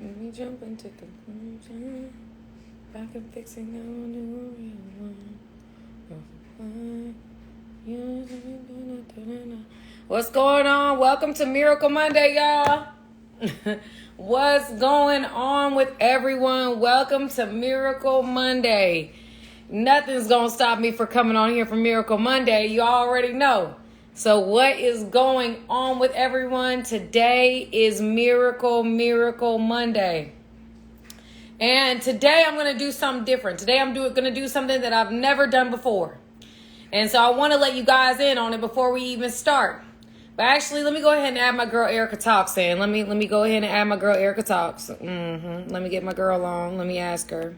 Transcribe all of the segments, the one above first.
Let me jump into conclusion. Back and fixing now on the one. What's going on? Welcome to Miracle Monday, y'all. What's going on with everyone? Welcome to Miracle Monday. Nothing's gonna stop me from coming on here for Miracle Monday. You already know. So what is going on with everyone? Today is Miracle Monday. And today I'm going to do something different. Today I'm going to do something that I've never done before. And so I want to let you guys in on it before we even start. But actually, let me go ahead and add my girl Ericka Talks in. Let me go ahead and add my girl Ericka Talks. Let me get my girl on. Let me ask her.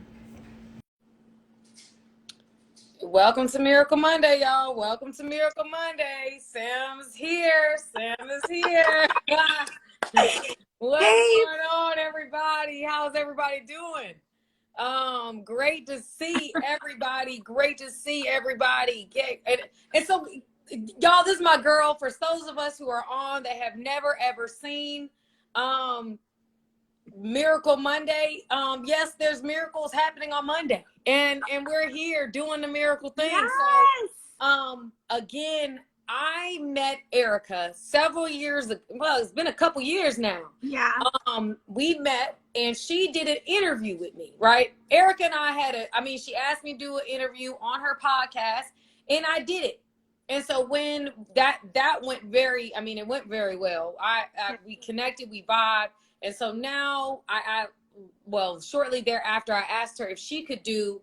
Welcome to Miracle Monday, y'all. Welcome to Miracle Monday. Sam's here. Sam is here. What's going on, everybody? How's everybody doing? Great to see everybody. Great to see everybody. And so, y'all, this is my girl. For those of us who are on that have never ever seen Miracle Monday. Yes, there's miracles happening on Monday, and we're here doing the miracle thing. Yes. So, again, I met Ericka several years ago. Well, it's been a couple years now. Yeah. We met and she did an interview with me, right? Ericka and I had she asked me to do an interview on her podcast and I did it. And so when that went it went very well. We connected, we vibed. And so now shortly thereafter, I asked her if she could do,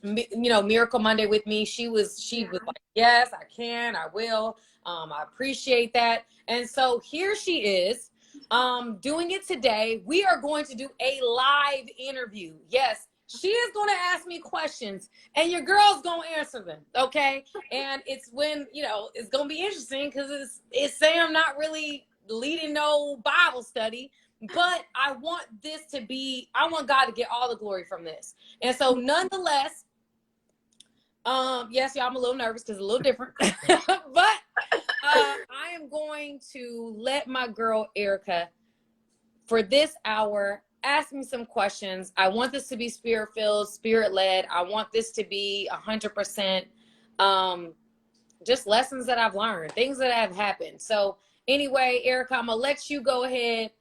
Miracle Monday with me. She was like, yes, I can, I will. I appreciate that. And so here she is, doing it today. We are going to do a live interview. Yes, she is going to ask me questions and your girl's going to answer them. Okay. And it's it's going to be interesting because it's Sam not really leading no Bible study, but I want God to get all the glory from this. And so nonetheless, yes, y'all, I'm a little nervous because it's a little different, but I am going to let my girl Ericka for this hour ask me some questions. I want this to be spirit-filled, spirit-led. I want this to be 100% just lessons that I've learned, things that have happened. So anyway, Ericka, I'm going to let you go ahead,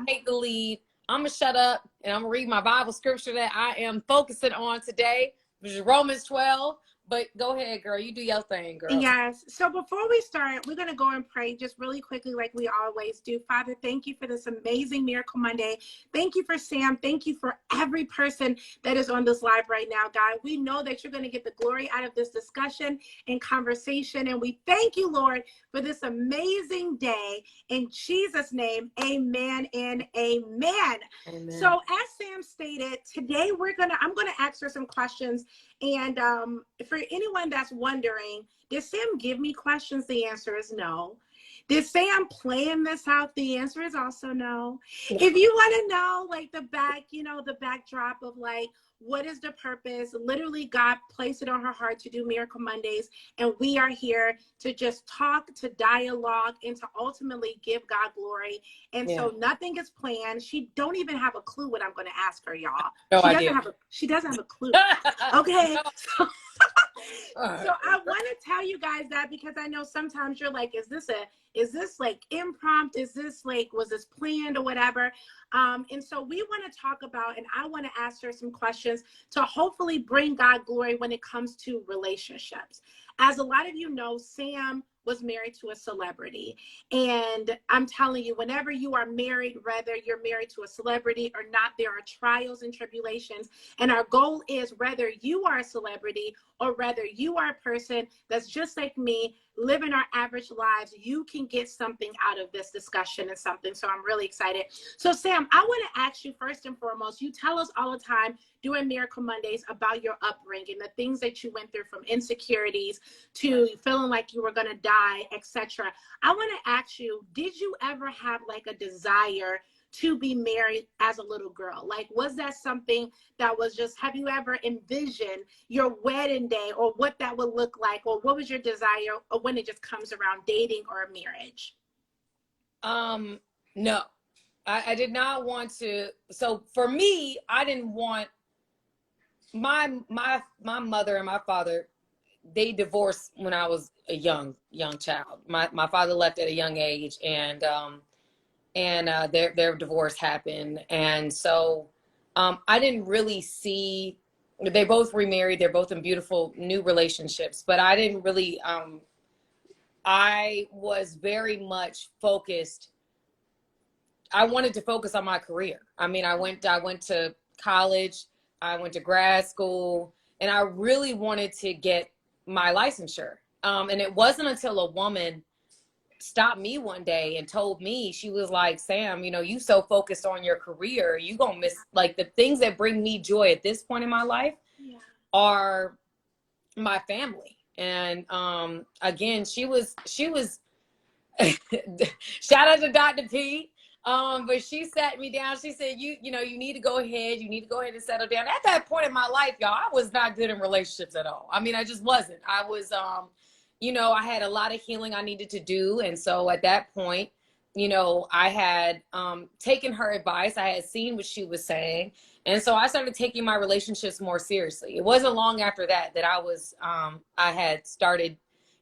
take the lead. I'm going to shut up and I'm going to read my Bible scripture that I am focusing on today, which is Romans 12. But go ahead, girl. You do your thing, girl. Yes. So before we start, we're going to go and pray just really quickly like we always do. Father, thank you for this amazing Miracle Monday. Thank you for Sam. Thank you for every person that is on this live right now, God. We know that you're going to get the glory out of this discussion and conversation. And we thank you, Lord, for this amazing day. In Jesus' name, amen and amen. Amen. So as Sam stated, today I'm going to ask her some questions. And for anyone that's wondering, did Sam give me questions? The answer is no. Did Sam plan this out? The answer is also no. If you want to know, like the backdrop of like, what is the purpose? Literally, God placed it on her heart to do Miracle Mondays. And we are here to just talk, to dialogue, and to ultimately give God glory. And so nothing is planned. She don't even have a clue what I'm going to ask her, y'all. No she idea. doesn't have a clue. Okay. So I want to tell you guys that because I know sometimes you're like, is this like impromptu? Is this like, was this planned or whatever? And so we want to talk about, and I want to ask her some questions to hopefully bring God glory when it comes to relationships. As a lot of you know, Sam was married to a celebrity. And I'm telling you, whenever you are married, whether you're married to a celebrity or not, there are trials and tribulations. And our goal is whether you are a celebrity or whether you are a person that's just like me, living our average lives, you can get something out of this discussion and something. So I'm really excited. So Sam, I want to ask you first and foremost, you tell us all the time during Miracle Mondays about your upbringing, the things that you went through from insecurities to feeling like you were going to die, etc. I want to ask you, did you ever have like a desire to be married as a little girl? Like, was that something that was just, have you ever envisioned your wedding day or what that would look like? Or what was your desire or when it just comes around dating or marriage? No. I did not want to. So for me, I didn't want my mother and my father, they divorced when I was a young child. My father left at a young age, and their divorce happened, and so I didn't really see. They both remarried. They're both in beautiful new relationships, but I didn't really. I was very much focused. I wanted to focus on my career. I mean, I went to college, I went to grad school, and I really wanted to get my licensure. And it wasn't until a woman stopped me one day and told me, she was like, Sam, you know, you so focused on your career, you gonna miss like the things that bring me joy at this point in my life are my family. And again, she was shout out to Dr. P. But she sat me down. She said, you know, you need to go ahead. You need to go ahead and settle down. At that point in my life, y'all, I was not good in relationships at all. I mean, I just wasn't. I was, you know, I had a lot of healing I needed to do. And so at that point, you know, I had taken her advice. I had seen what she was saying. And so I started taking my relationships more seriously. It wasn't long after that that I had started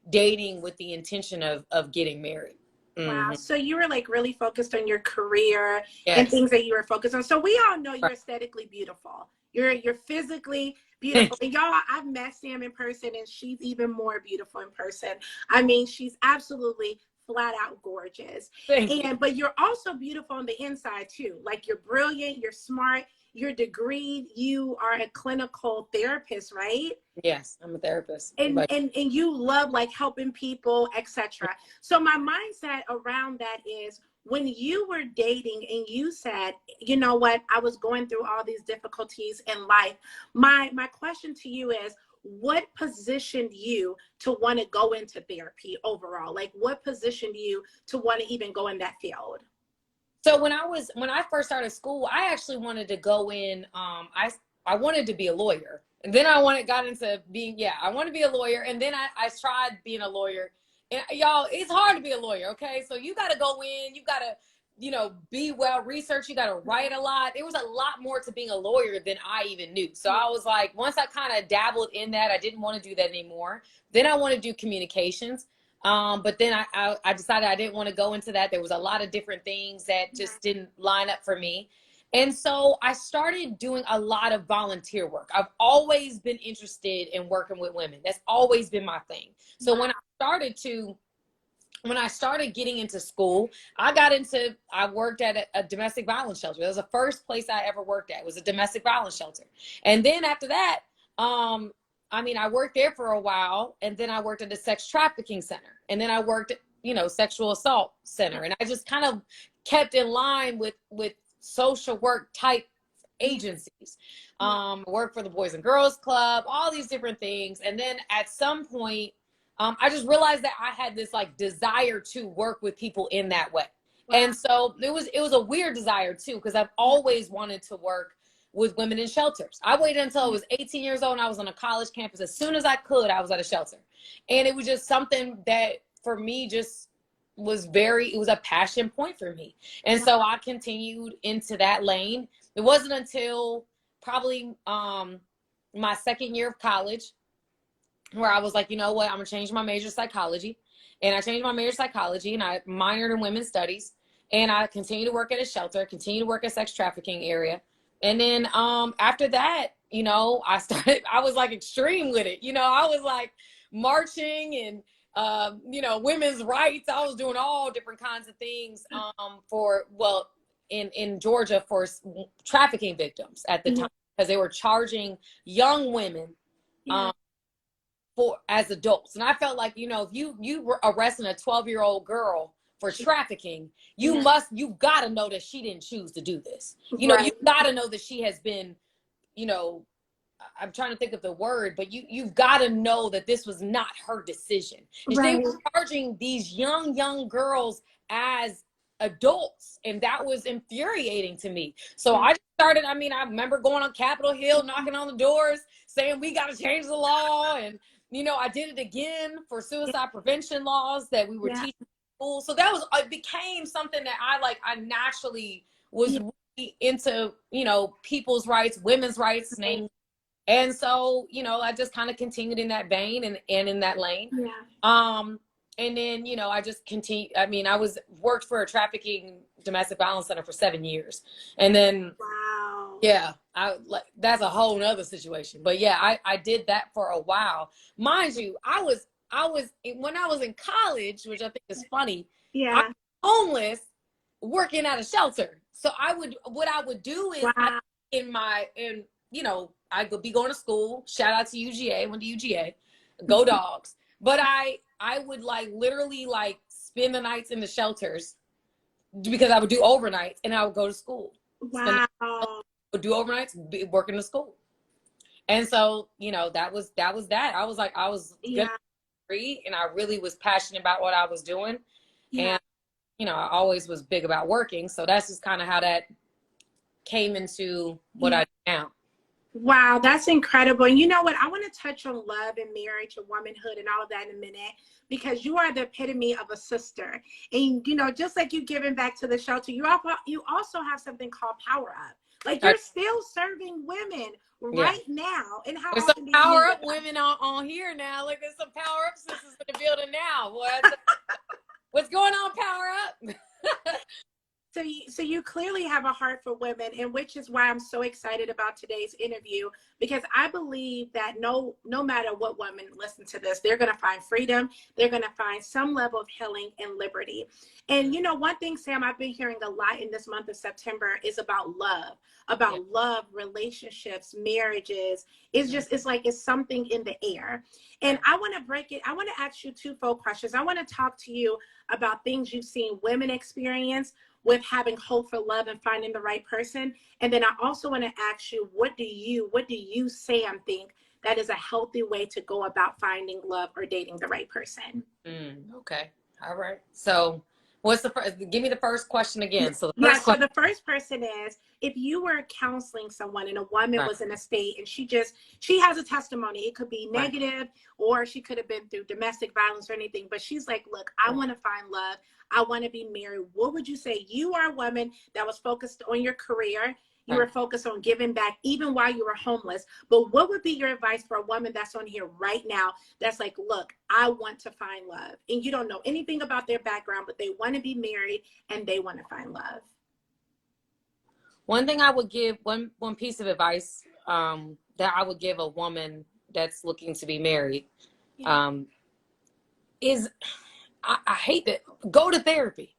dating with the intention of getting married. Wow. So you were like really focused on your career and Yes. things that you were focused on. So we all know you're aesthetically beautiful. You're physically beautiful. And y'all, I've met Sam in person and she's even more beautiful in person. I mean, she's absolutely flat out gorgeous. Thank you. But you're also beautiful on the inside too. Like you're brilliant, you're smart, you're degreed, you are a clinical therapist, right? Yes, I'm a therapist. And you love like helping people, etc. So my mindset around that is when you were dating and you said, you know what, I was going through all these difficulties in life. My question to you is, what positioned you to want to go into therapy overall? Like what positioned you to want to even go in that field? So when I first started school, I actually wanted to go in. I wanted to be a lawyer, and then I got into being. Yeah, I wanted to be a lawyer, and then I tried being a lawyer. And y'all, it's hard to be a lawyer. Okay, so you got to go in. You got to, you know, be well researched. You got to write a lot. There was a lot more to being a lawyer than I even knew. So I was like, once I kind of dabbled in that, I didn't want to do that anymore. Then I want to do communications. But then I decided I didn't want to go into that. There was a lot of different things that just didn't line up for me. And so I started doing a lot of volunteer work. I've always been interested in working with women. That's always been my thing. So when I started getting into school, I worked at a domestic violence shelter. That was the first place I ever worked at, was a domestic violence shelter. And then after that, I mean, I worked there for a while, and then I worked at a sex trafficking center, and then I worked at, you know, sexual assault center. And I just kind of kept in line with social work type agencies. Worked for the Boys and Girls Club, all these different things. And then at some point, I just realized that I had this like desire to work with people in that way. Wow. And so it was a weird desire too, because I've always wanted to work with women in shelters. I waited until I was 18 years old and I was on a college campus. As soon as I could, I was at a shelter. And it was just something that for me just it was a passion point for me. And so I continued into that lane. It wasn't until probably my second year of college where I was like, you know what, I'm gonna change my major to psychology. And I changed my major to psychology and I minored in women's studies. And I continued to work at a shelter, continued to work at sex trafficking area. And then after that, you know, I was like extreme with it. You know, I was like marching and, you know, women's rights. I was doing all different kinds of things in Georgia for trafficking victims at the time, because they were charging young women as adults. And I felt like, you know, if you were arresting a 12-year-old girl for trafficking, you've got to know that she didn't choose to do this. You know, you've got to know that she has been, you know, I'm trying to think of the word, but you've got to know that this was not her decision. And they were charging these young girls as adults, and that was infuriating to me. So I just started, I mean, I remember going on Capitol Hill, knocking on the doors, saying we got to change the law. And, you know, I did it again for suicide prevention laws that we were teaching. So that it became something that I naturally was Yeah. really into, you know, people's rights, women's rights, name. And so, you know, I just kind of continued in that vein and in that lane. Yeah. And then, you know, I just continued. I mean, worked for a trafficking domestic violence center for 7 years. And then, Wow. yeah, that's a whole nother situation. But yeah, I did that for a while. Mind you, when I was in college, which I think is funny, I Yeah. was homeless working at a shelter. So what I would do is Wow. you know, I could be going to school. Shout out to UGA, went to UGA, go Dogs. But I would like literally like spend the nights in the shelters because I would do overnights and I would go to school. Wow. Would do overnights, work in the school. And so, you know, that was that. I was Yeah. good free and I really was passionate about what I was doing. Yeah. And, you know, I always was big about working. So that's just kind of how that came into what I do now. Wow, that's incredible. And you know what? I want to touch on love and marriage and womanhood and all of that in a minute, because you are the epitome of a sister. And, you know, just like you giving back to the shelter, you also have something called Power Up. Like, you're still serving women right now. And how there's often some Power Up women on here now. Look, there's some Power Up sisters in the building now. What's going on, Power Up? So you clearly have a heart for women, and which is why I'm so excited about today's interview, because I believe that no matter what women listen to this, they're going to find freedom. They're going to find some level of healing and liberty. And you know, one thing, Sam, I've been hearing a lot in this month of September is about love, relationships, marriages. It's like it's something in the air. And I want to break it. I want to ask you twofold questions. I want to talk to you about things you've seen women experience with having hope for love and finding the right person. And then I also want to ask you, what do you, Sam, think that is a healthy way to go about finding love or dating the right person? Okay. All right. So what's the first? Give me the first question again. So the first person is, if you were counseling someone and a woman was in a state and she has a testimony, it could be negative or she could have been through domestic violence or anything, but she's like, look, I want to find love. I want to be married. What would you say? You are a woman that was focused on your career. You were focused on giving back even while you were homeless. But what would be your advice for a woman that's on here right now that's like, look, I want to find love. And you don't know anything about their background, but they want to be married and they want to find love. One thing I would give, one piece of advice that I would give a woman that's looking to be married is, I hate that, go to therapy.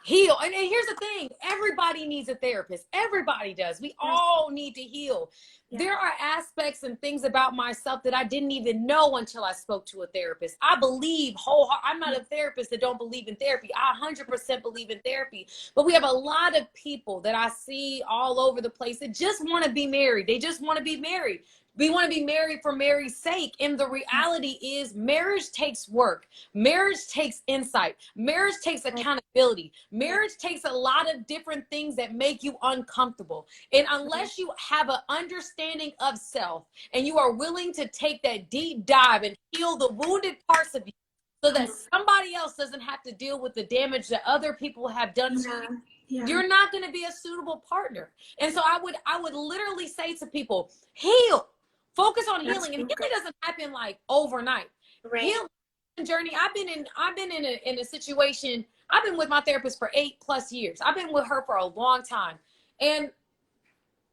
Heal. And here's the thing, everybody needs a therapist. Everybody does. We all need to heal. There are aspects and things about myself that I didn't even know until I spoke to a therapist. I believe I'm not a therapist that don't believe in therapy. I 100% believe in therapy. But we have a lot of people that I see all over the place that just want to be married. They just want to be married. We want to be married for Mary's sake. And the reality is, marriage takes work. Marriage takes insight. Marriage takes accountability. Marriage takes a lot of different things that make you uncomfortable. And unless you have an understanding of self and you are willing to take that deep dive and heal the wounded parts of you so that somebody else doesn't have to deal with the damage that other people have done to you, you're not going to be a suitable partner. And so I would literally say to people, heal. Focus on healing, and healing doesn't happen like overnight. Healing journey. I've been in a situation. I've been with my therapist for 8+ years. I've been with her for a long time, and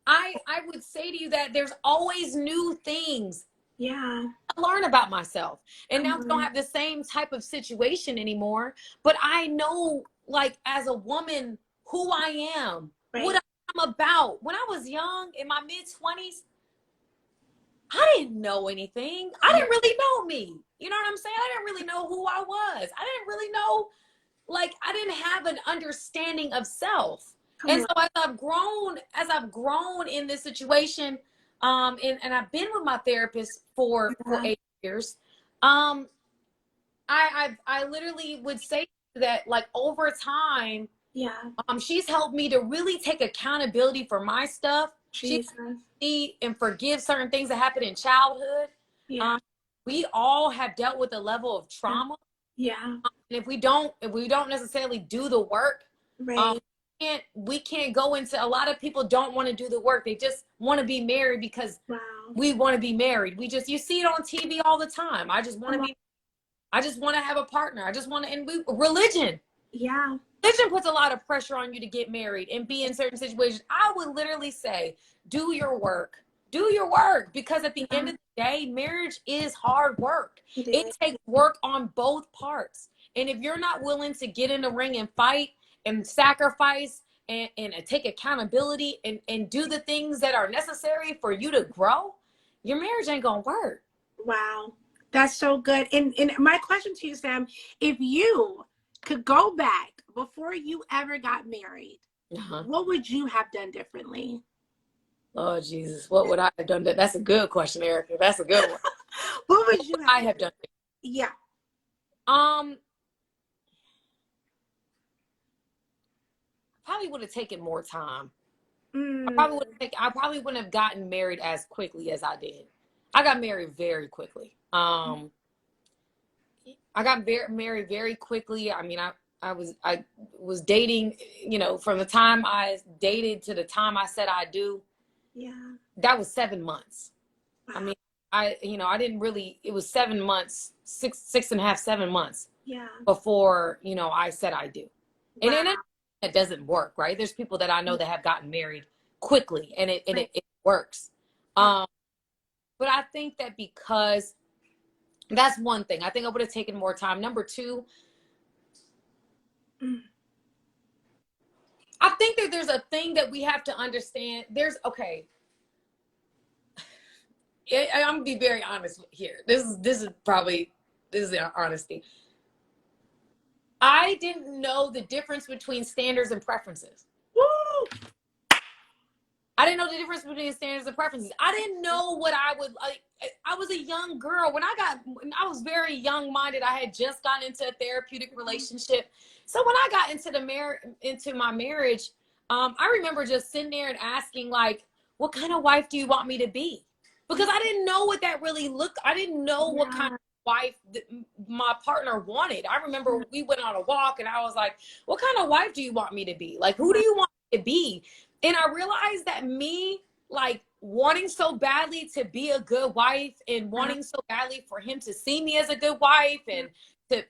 I would say to you that there's always new things. I learn about myself, and now I don't have the same type of situation anymore. But I know, like, as a woman, who I am, what I'm about. When I was young, in my mid-20s. I didn't know anything. I didn't really know me. You know what I'm saying? I didn't really know who I was. I didn't really know, like, I didn't have an understanding of self. And so as I've grown in this situation, and I've been with my therapist for 8 years, I literally would say that, like, over time, she's helped me to really take accountability for my stuff. She see and forgive certain things that happened in childhood. We all have dealt with a level of trauma. And if we don't necessarily do the work, can't go into, a lot of people don't want to do the work. They just want to be married because we want to be married. You see it on TV all the time. I just want to have a partner. I just want to, and religion. Yeah. Religion puts a lot of pressure on you to get married and be in certain situations. I would literally say, do your work. Do your work, because at the end of the day, marriage is hard work. It takes work on both parts. And if you're not willing to get in the ring and fight and sacrifice and take accountability and do the things that are necessary for you to grow, your marriage ain't gonna work. Wow. That's so good. And my question to you, Sam, if you could go back before you ever got married, what would you have done differently? Oh, Jesus. What would I have done? That's a good question, Ericka. That's a good one. What would you have done? Yeah. Probably would have taken more time. I probably wouldn't have gotten married as quickly as I did. I got married very quickly. I got married very quickly. I mean, I was dating, from the time I dated to the time I said I do. Yeah. That was 7 months. Wow. I mean, I didn't really, it was 7 months, 6.5, 7 months. Yeah. Before, I said I do. Wow. And then it doesn't work, right? There's people that I know that have gotten married quickly and it works. But I think that because that's one thing, I think I would have taken more time. Number two, I think that there's a thing that we have to understand. I'm gonna be very honest here. This is the honesty. I didn't know the difference between standards and preferences. Woo! I didn't know the difference between standards and preferences. I didn't know what I would like. I was a young girl when I was very young-minded. I had just gotten into a therapeutic relationship. So when I got into my marriage, I remember just sitting there and asking, like, what kind of wife do you want me to be? Because I didn't know what that really looked. I didn't know what kind of wife my partner wanted. I remember we went on a walk and I was like, what kind of wife do you want me to be? Like, who do you want me to be? And I realized that me, like, wanting so badly to be a good wife and wanting so badly for him to see me as a good wife and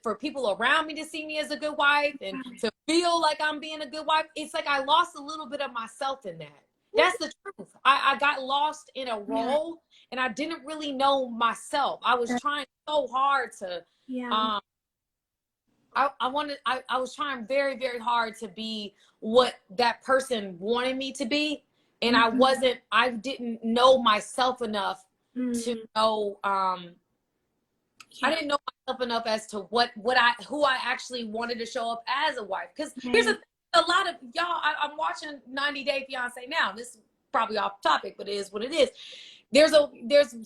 for people around me to see me as a good wife and to feel like I'm being a good wife, it's like I lost a little bit of myself in that. That's the truth. I got lost in a role and I didn't really know myself. I was trying so hard to, I was trying very, very hard to be what that person wanted me to be. And I didn't know myself enough to know, I didn't know myself enough as to who I actually wanted to show up as a wife. Because here's a lot of y'all, I'm watching 90 Day Fiance now. This is probably off topic, but it is what it is. There's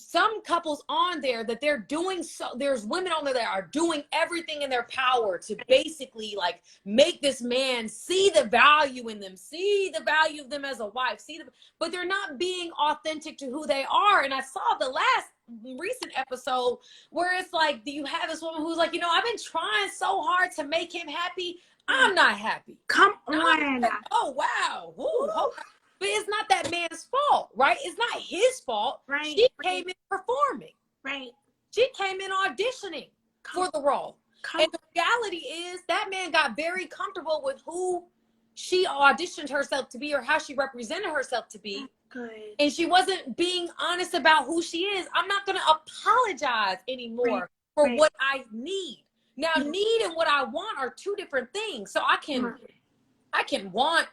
some couples on there that they're doing there's women on there that are doing everything in their power to basically like make this man see the value in them, see the value of them as a wife, but they're not being authentic to who they are. And I saw the last recent episode where it's like, you have this woman who's like, I've been trying so hard to make him happy. I'm not happy. Come on. Like, oh, wow. Ooh. But it's not that man's fault, right? It's not his fault. Right. She came in performing. Right. She came in auditioning for the role. And the reality is that man got very comfortable with who she auditioned herself to be or how she represented herself to be. Good. And she wasn't being honest about who she is. I'm not going to apologize anymore for what I need. Now, need and what I want are two different things. So I can want,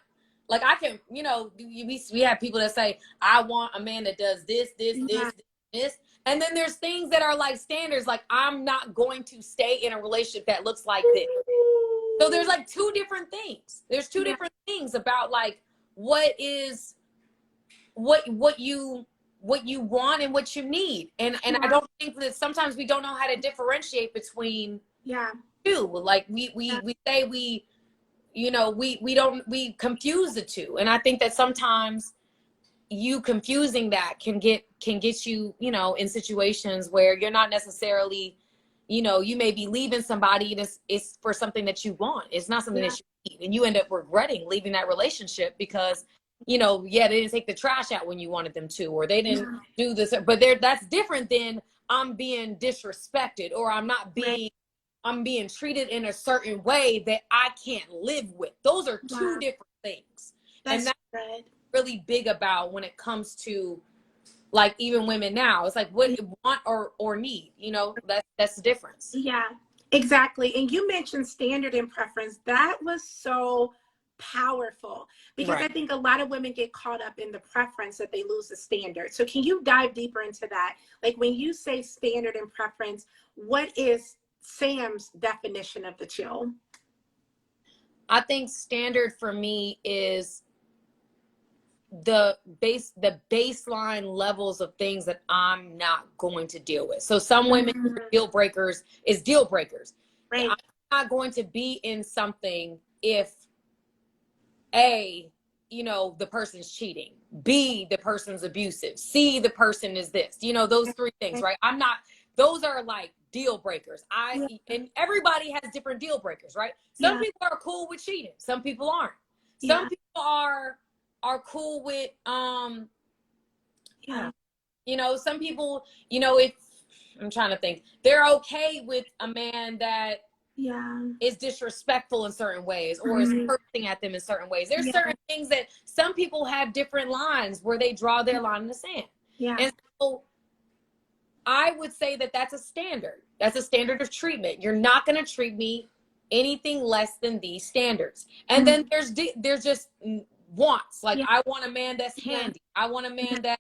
like, I can, we have people that say, I want a man that does this. And then there's things that are like standards, like I'm not going to stay in a relationship that looks like this. So there's like two different things. There's two different things about like what you want and what you need. And I don't think that sometimes we don't know how to differentiate between two. Like we say we confuse the two. And I think that sometimes you confusing that can get you, in situations where you're not necessarily, you may be leaving somebody and it's for something that you want. It's not something that you and you end up regretting leaving that relationship because, you know, yeah, they didn't take the trash out when you wanted them to, or they didn't do this, but that's different than I'm being disrespected, or I'm being treated in a certain way that I can't live with. Those are two different things. And that's really big about when it comes to like even women now. It's like what you want or need, you know, that's the difference. Yeah, exactly. And you mentioned standard and preference. That was so powerful because I think a lot of women get caught up in the preference that they lose the standard. So can you dive deeper into that? Like when you say standard and preference, what is Sam's definition of the two? I think standard for me is the baseline levels of things that I'm not going to deal with. So some women deal breakers is deal breakers. Right. I'm not going to be in something if A, you know, the person's cheating, B, the person's abusive, C, the person is this, you know, those three things, right? Those are like deal breakers. And everybody has different deal breakers, right? Some people are cool with cheating. Some people aren't. Some people are cool with, you know, some people, you know, if I'm trying to think, they're okay with a man that is disrespectful in certain ways or is cursing at them in certain ways. There's certain things that some people have different lines where they draw their line in the sand. And so I would say that that's a standard. That's a standard of treatment. You're not going to treat me anything less than these standards. And then there's just wants. Like I want a man that's handy. I want a man that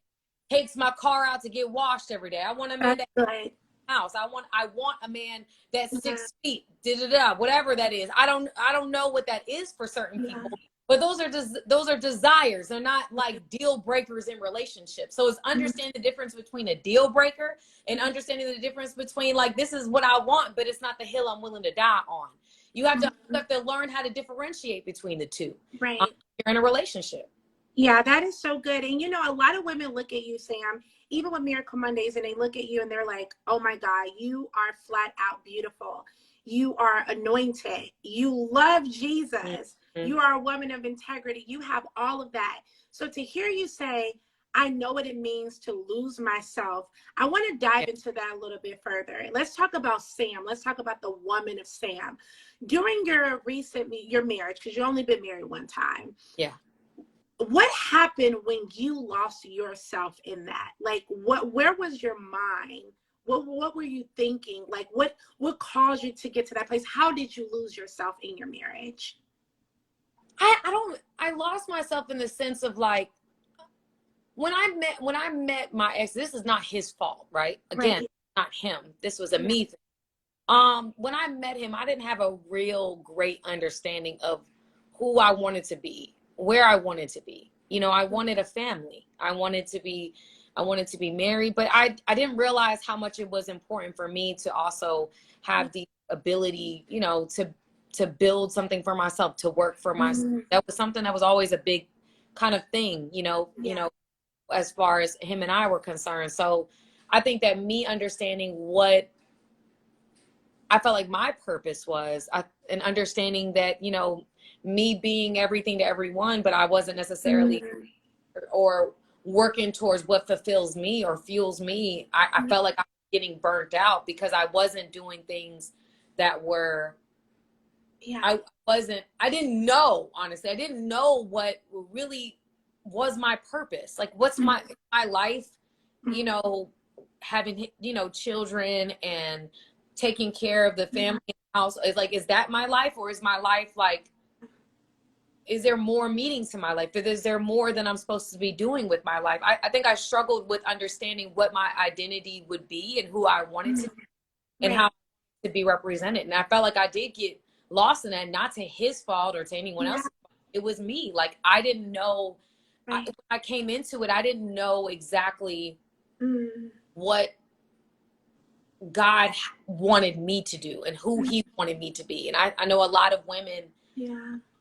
takes my car out to get washed every day. I want a man that house. I want a man that's 6 feet, whatever that is. I don't know what that is for certain people, but those are desires. They're not like deal breakers in relationships. So it's understanding the difference between a deal breaker and understanding the difference between like, this is what I want, but it's not the hill I'm willing to die on. You have to learn how to differentiate between the two. Right. You're in a relationship. Yeah, that is so good. And, you know, a lot of women look at you, Sam, even with Miracle Mondays, and they look at you and they're like, oh, my God, you are flat out beautiful. You are anointed. You love Jesus. You are a woman of integrity. You have all of that. So to hear you say, I know what it means to lose myself, I want to dive into that a little bit further. Let's talk about Sam. Let's talk about the woman of Sam. During your marriage, because you've only been married one time. Yeah. What happened when you lost yourself in that? Like, where was your mind? What were you thinking? Like, what caused you to get to that place? How did you lose yourself in your marriage? I lost myself in the sense of like, when I met my ex, this is not his fault, right? Again, not him. This was a me thing. When I met him, I didn't have a real great understanding of who I wanted to be, where I wanted to be. You know, I wanted a family. I wanted to be married, but I didn't realize how much it was important for me to also have the ability, you know, to build something for myself, to work for myself. That was something that was always a big kind of thing, you know, as far as him and I were concerned. So I think that me understanding what I felt like my purpose was, and understanding that, you know, me being everything to everyone, but I wasn't necessarily or working towards what fulfills me or fuels me. I felt like I was getting burnt out because I wasn't doing things that were, I didn't know, honestly, I didn't know what really was my purpose. Like, what's my life, you know, having, you know, children and taking care of the family house. Is like, is that my life, or is my life like, is there more meaning to my life? Is there more than I'm supposed to be doing with my life? I think I struggled with understanding what my identity would be and who I wanted to be and how to be represented. And I felt like I did get lost in that, not to his fault or to anyone else. It was me. Like, I didn't know, when I came into it, I didn't know exactly what God wanted me to do and who he wanted me to be. And I know a lot of women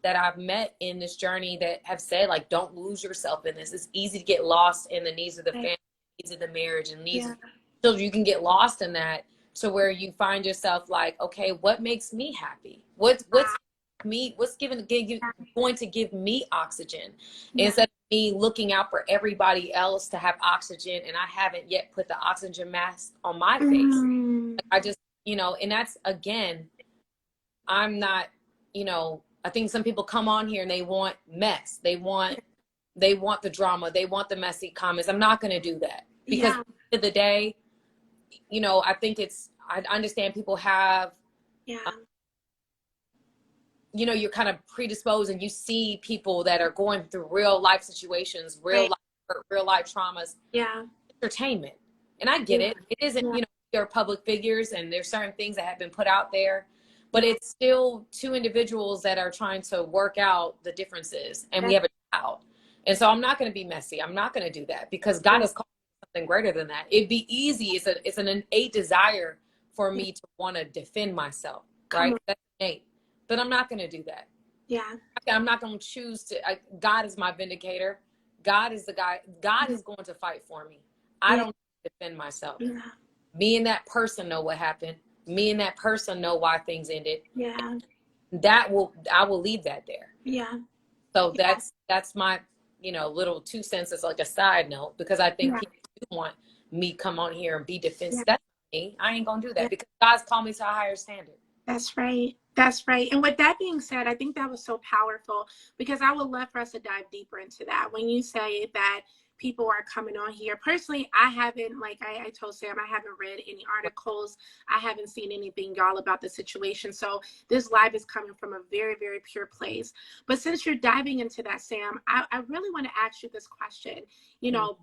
that I've met in this journey that have said, like, don't lose yourself in this. It's easy to get lost in the needs of the family, needs of the marriage, and needs of children. You can get lost in that to where you find yourself like, okay, what makes me happy? What's me, going to give me oxygen, Yeah. instead of me looking out for everybody else to have oxygen, and I haven't yet put the oxygen mask on my face. Like, I just, and that's, again, I'm not, I think some people come on here and they want mess. They want the drama. They want the messy comments. I'm not going to do that, because at the end of the day, I think I understand people have, you're kind of predisposed, and you see people that are going through real life situations, real life traumas. Yeah. Entertainment. And I get it. It isn't, they're public figures, and there's certain things that have been put out there, but it's still two individuals that are trying to work out the differences, and we have a child. And so I'm not going to be messy. I'm not going to do that, because God has called me something greater than that. It'd be easy. It's an innate desire for me to want to defend myself, right? That's innate. But I'm not going to do that. Yeah. I'm not going to choose to. God is my vindicator. God is the guy. God is going to fight for me. I don't defend myself. Yeah. Me and that person know what happened. Me and that person know why things ended. Yeah. I will leave that there. Yeah. So that's my, little 2 cents as like a side note, because I think people do want me come on here and be defensive. That's me. I ain't gonna do that, because God's called me to a higher standard. That's right. That's right. And with that being said, I think that was so powerful, because I would love for us to dive deeper into that. When you say that people are coming on here, personally, I haven't, like I told Sam, I haven't read any articles. I haven't seen anything, y'all, about the situation. So this live is coming from a very, very pure place. But since you're diving into that, Sam, I really want to ask you this question.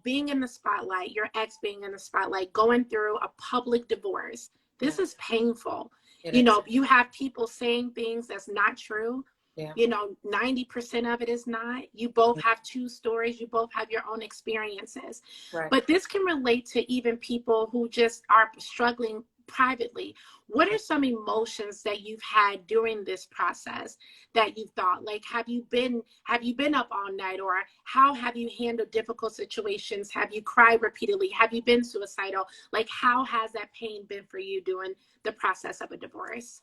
Being in the spotlight, your ex being in the spotlight, going through a public divorce, this is painful. You have people saying things that's not true. 90% of it is not. You both have two stories. You both have your own experiences. Right. But this can relate to even people who just are struggling privately. What are some emotions that you've had during this process that you've thought, like, have you been up all night, or how have you handled difficult situations? Have you cried repeatedly? Have you been suicidal? Like, how has that pain been for you during the process of a divorce?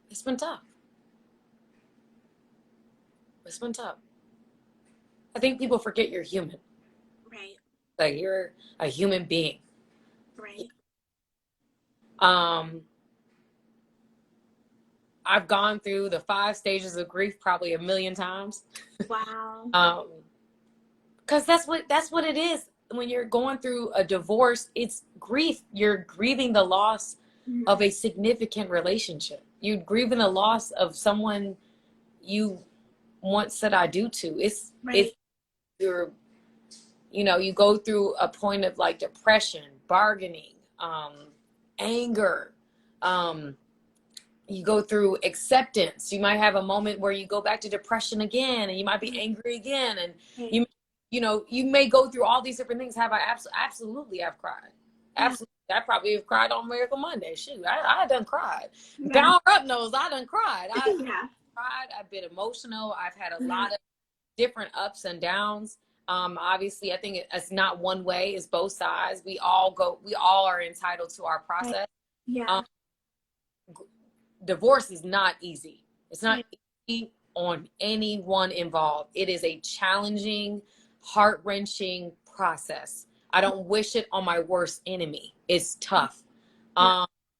It's been tough. It's been tough. I think people forget you're human. Right. Like, you're a human being. Right. I've gone through the 5 stages of grief probably a million times. Wow. Because that's what it is. When you're going through a divorce, it's grief. You're grieving the loss of a significant relationship. You're grieving the loss of someone you once said I do to. It's you go through a point of like depression, bargaining, anger. You go through acceptance. You might have a moment where you go back to depression again, and you might be angry again, and you may go through all these different things. Have I absolutely have cried? Absolutely. I probably have cried on Miracle Monday. Shoot, I done cried. Power Up knows I done cried. I've cried. I've been emotional. I've had a lot of different ups and downs. Obviously, I think it's not one way. It's both sides. We all are entitled to our process. Divorce is not easy. It's not easy on anyone involved. It is a challenging, heart-wrenching process. I don't wish it on my worst enemy. It's tough.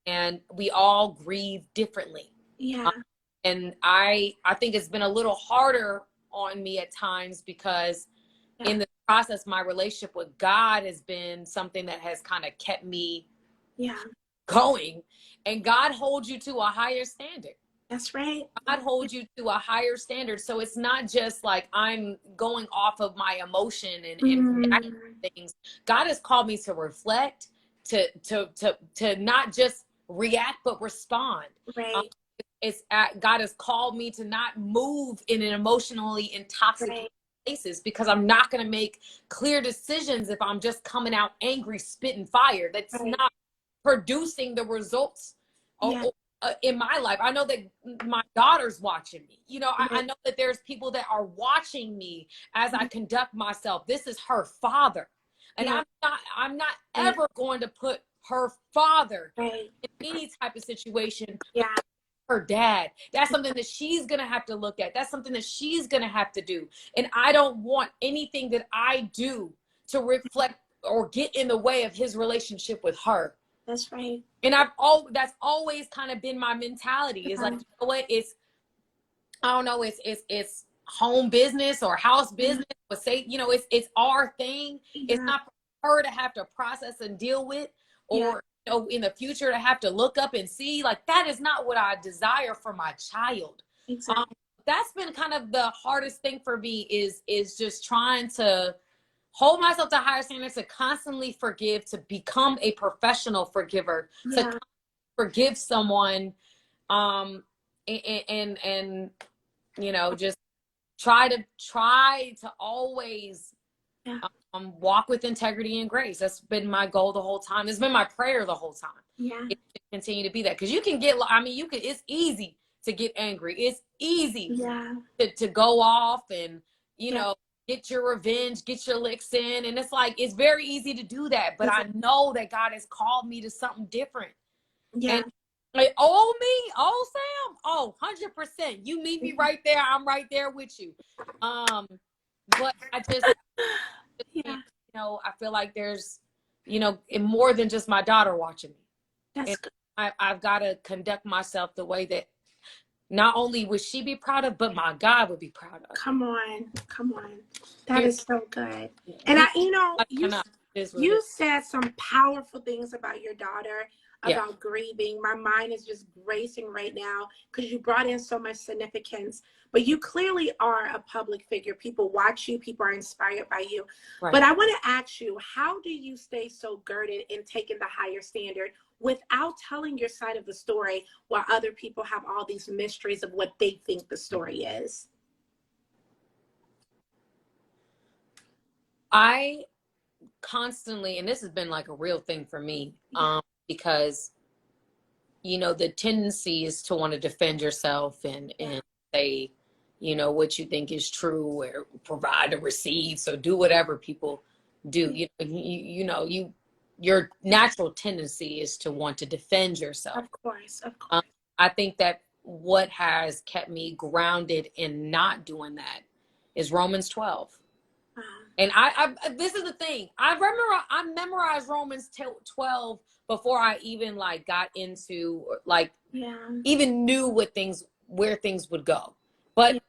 And we all grieve differently. And I think it's been a little harder on me at times, because in the process, my relationship with God has been something that has kind of kept me going. And God holds you to a higher standard. That's right. God holds you to a higher standard. So it's not just like I'm going off of my emotion and things. God has called me to reflect, to not just react, but respond. Right. God has called me to not move in an emotionally intoxicated places, because I'm not going to make clear decisions if I'm just coming out angry, spitting fire. That's not producing the results in my life. I know that my daughter's watching me. I know that there's people that are watching me as I conduct myself. This is her father. And I'm not ever going to put her father right. in any type of situation. Yeah. Her dad. That's something that she's going to have to look at. That's something that she's going to have to do. And I don't want anything that I do to reflect or get in the way of his relationship with her. That's right. And that's always kind of been my mentality. Is like, you know what? I don't know, it's home business or house business, but say, you know, it's our thing. It's not for her to have to process and deal with, or you know, in the future to have to look up and see. Like, that is not what I desire for my child. Exactly. That's been kind of the hardest thing for me, is just trying to hold myself to higher standards, to constantly forgive, to become a professional forgiver, to forgive someone, and you know, just try to always walk with integrity and grace. That's been my goal the whole time. It's been my prayer the whole time. Yeah. It to continue to be that, because you can get, I mean, you can, it's easy to get angry. It's easy to go off and, you know, get your revenge, get your licks in. And it's like, it's very easy to do that. But I know that God has called me to something different. Yeah. And like, Sam, 100%. You meet me right there. I'm right there with you. But I just, you know, I feel like there's, you know, more than just my daughter watching me. That's good. I've got to conduct myself the way that not only would she be proud of, but my God would be proud of. Come on. That is so good. And you know, you said some powerful things about your daughter, about grieving. My mind is just racing right now because you brought in so much significance. But you clearly are a public figure. People watch you. People are inspired by you. Right. But I want to ask you, how do you stay so girded in taking the higher standard without telling your side of the story, while other people have all these mysteries of what they think the story is? I constantly, and this has been like a real thing for me, because, you know, the tendency is to want to defend yourself and say, you know, what you think is true, or provide the receipts, or do whatever people do. You know, your natural tendency is to want to defend yourself. Of course. I think that what has kept me grounded in not doing that is Romans 12. And I this is the thing. I memorized Romans 12 before I even like got into like even knew where things would go. But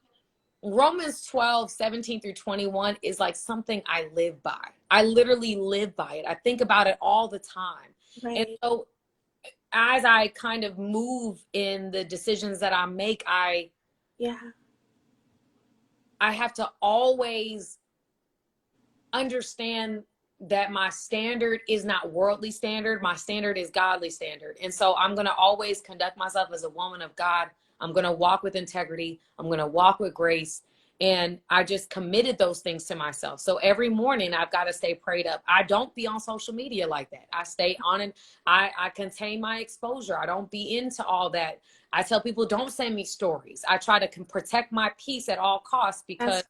Romans 12:17-21 is like something I live by. I literally live by it. I think about it all the time. Right. And so as I kind of move in the decisions that I make, I have to always understand that my standard is not worldly standard. My standard is godly standard. And so I'm going to always conduct myself as a woman of God. I'm going to walk with integrity. I'm going to walk with grace. And I just committed those things to myself. So every morning I've got to stay prayed up. I don't be on social media like that. I stay on it. I contain my exposure. I don't be into all that. I tell people, don't send me stories. I try to protect my peace at all costs, because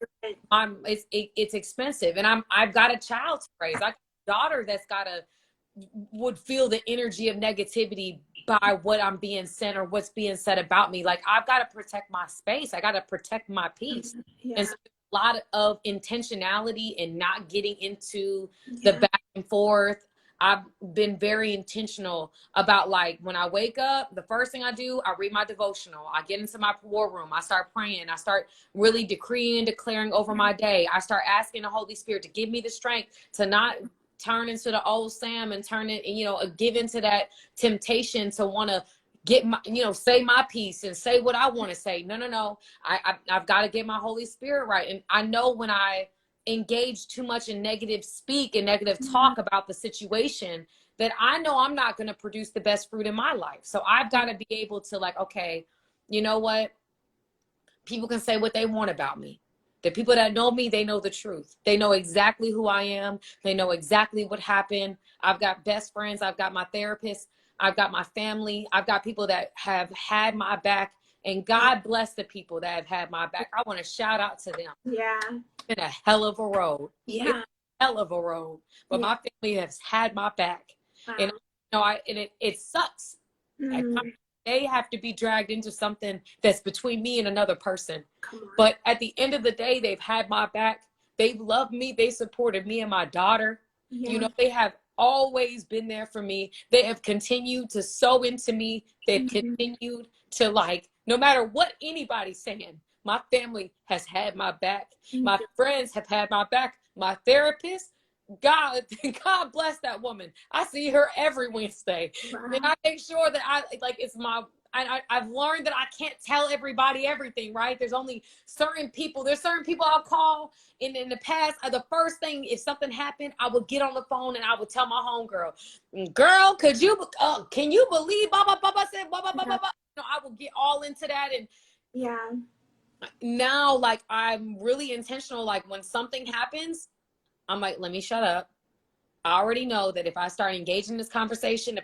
it's expensive. And I've got a child to raise. I got a daughter that's would feel the energy of negativity by what I'm being sent or what's being said about me. Like, I've got to protect my space. I got to protect my peace. And so a lot of intentionality and not getting into the back and forth. I've been very intentional about, like, when I wake up, the first thing I do, I read my devotional. I get into my war room. I start praying. I start really decreeing, declaring over my day. I start asking the Holy Spirit to give me the strength to not turn into the old Sam and turn it, you know, give into that temptation to want to get my, you know, say my piece and say what I want to say. No. I've got to get my Holy Spirit right. And I know when I engage too much in negative speak and negative talk about the situation, that I know I'm not going to produce the best fruit in my life. So I've got to be able to, like, okay, you know what? People can say what they want about me. The people that know me, they know the truth. They know exactly who I am. They know exactly what happened. I've got best friends. I've got my therapist. I've got my family. I've got people that have had my back. And God bless the people that have had my back. I want to shout out to them. Yeah. It's been a hell of a road. Yeah. It's a hell of a road. But my family has had my back. Wow. And No, it sucks. They have to be dragged into something that's between me and another person. But at the end of the day, they've had my back. They've loved me. They supported me and my daughter. Yeah. You know, they have always been there for me. They have continued to sow into me. They've continued to, like, no matter what anybody's saying, my family has had my back. My friends have had my back. My therapist, God bless that woman. I see her every Wednesday. Wow. And I make sure that I've learned that I can't tell everybody everything, right? There's only certain people. There's certain people I'll call. In the past, the first thing, if something happened, I would get on the phone and I would tell my homegirl, girl, can you believe Baba said blah, blah, blah, blah, blah. You know, I will get all into that. And yeah, now, like, I'm really intentional. Like, when something happens, I'm like, let me shut up. I already know that if I start engaging this conversation,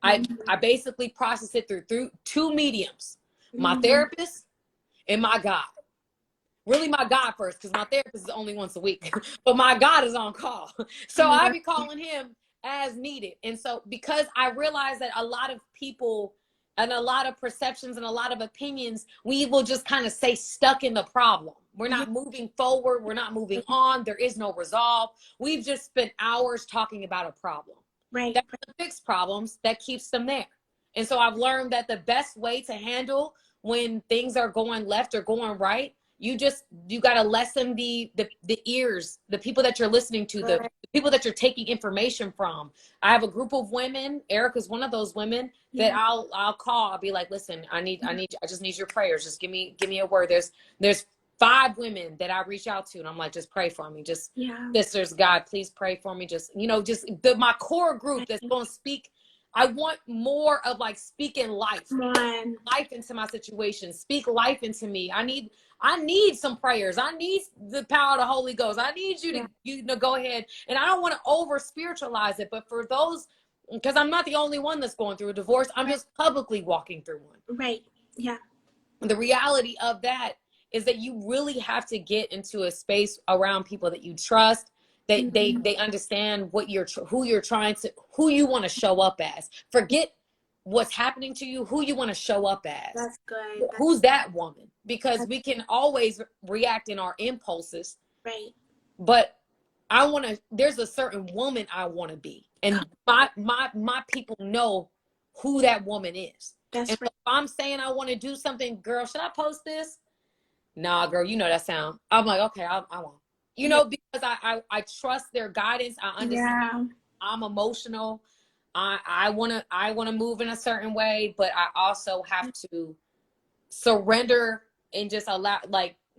I basically process it through two mediums, my therapist and my God. Really my God first, because my therapist is only once a week, but my God is on call. So I be calling him as needed. And so, because I realize that a lot of people and a lot of perceptions and a lot of opinions, we will just kind of stay stuck in the problem. We're not moving forward. We're not moving on. There is no resolve. We've just spent hours talking about a problem. Right. That doesn't fix problems. That keeps them there. And so I've learned that the best way to handle when things are going left or going right, you got to lessen the ears, the people that you're listening to, the people that you're taking information from. I have a group of women. Ericka's one of those women that I'll call. I'll be like, listen, I just need your prayers. Just give me a word. There's 5 women that I reach out to, and I'm like, just pray for me. Just sisters, God, please pray for me. Just, my core group that's going to speak. I want more of, like, speaking life into my situation. Speak life into me. I need some prayers. I need the power of the Holy Ghost. I need you to go ahead. And I don't want to over spiritualize it, but for those, because I'm not the only one that's going through a divorce. I'm just publicly walking through one. Right. Yeah. The reality of that is that you really have to get into a space around people that you trust. They understand who you want to show up as. Forget what's happening to you, who you want to show up as. That's good. Who's that woman? Because we can always react in our impulses. Right. But there's a certain woman I want to be. And my people know who that woman is. That's and right. If I'm saying I want to do something, girl, should I post this? Nah, girl, you know that sound. I'm like, okay, I won't. Because I trust their guidance. I understand. I'm emotional. I wanna move in a certain way, but I also have to surrender and just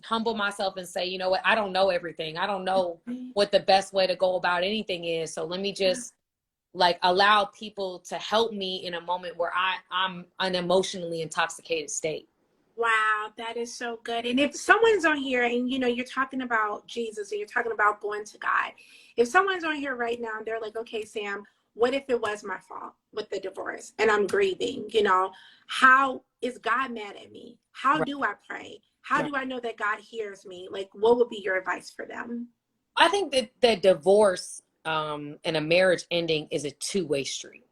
humble myself and say, you know what, I don't know everything. I don't know what the best way to go about anything is. So let me just allow people to help me in a moment where I'm an emotionally intoxicated state. Wow, that is so good. And if someone's on here and, you're talking about Jesus and you're talking about going to God, if someone's on here right now and they're like, okay, Sam, what if it was my fault with the divorce and I'm grieving? How is God mad at me? How do I pray? How do I know that God hears me? What would be your advice for them? I think that divorce and a marriage ending is a two-way street.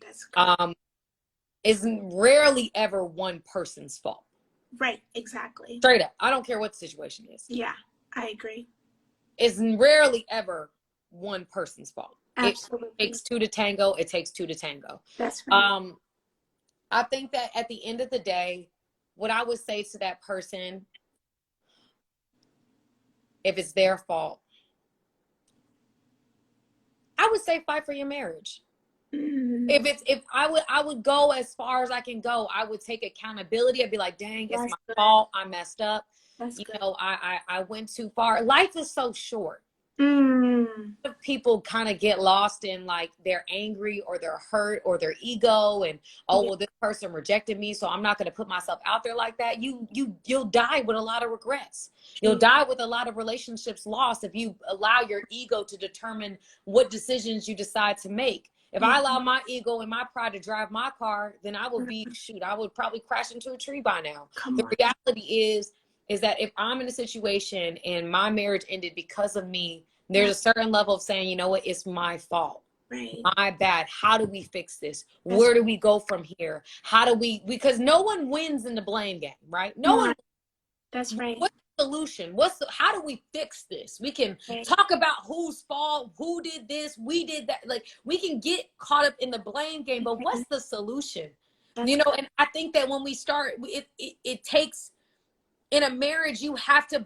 That's good. Is rarely ever one person's fault. Right, exactly. Straight up. I don't care what the situation is. Yeah, I agree. It's rarely ever one person's fault. Absolutely. It takes two to tango. It takes two to tango. That's right. I think that at the end of the day, what I would say to that person, if it's their fault, I would say fight for your marriage. If I would go as far as I can go. I would take accountability. I'd be like, dang, it's my fault. I messed up. I went too far. Life is so short. People kind of get lost in they're angry or they're hurt or their ego and well, this person rejected me, so I'm not going to put myself out there like that. You'll die with a lot of regrets. You'll die with a lot of relationships lost if you allow your ego to determine what decisions you decide to make. If I allow my ego and my pride to drive my car, then I would I would probably crash into a tree by now. The reality is that if I'm in a situation and my marriage ended because of me, there's a certain level of saying, you know what, it's my fault. Right. My bad. How do we fix this? Where do we go from here? How do we, because no one wins in the blame game, right? No one. That's right. What's the solution? How do we fix this? We can Right. talk about whose fault, who did this, we did that. Like, we can get caught up in the blame game, but what's the solution? That's And I think that when we start, it takes, in a marriage,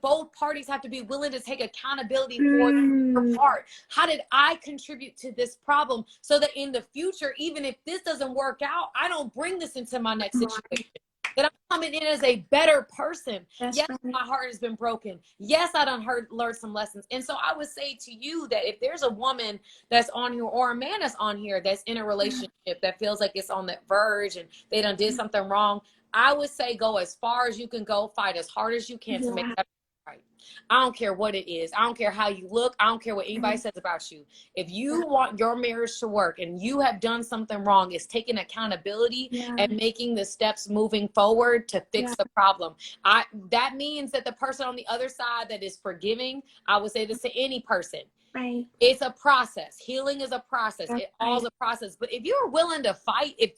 both parties have to be willing to take accountability for their part. How did I contribute to this problem, so that in the future, even if this doesn't work out, I don't bring this into my next situation, that I'm coming in as a better person. Yes, my heart has been broken. Yes, I done learned some lessons. And so I would say to you that if there's a woman that's on here, or a man that's on here, that's in a relationship that feels like it's on that verge and they done did something wrong, I would say go as far as you can go, fight as hard as you can to make that right. I don't care what it is. I don't care how you look. I don't care what anybody says about you. If you want your marriage to work and you have done something wrong, it's taking accountability and making the steps moving forward to fix the problem. That means that the person on the other side that is forgiving, I would say this to any person. Right. It's a process. Healing is a process. It all is a process. But if you're willing to fight, if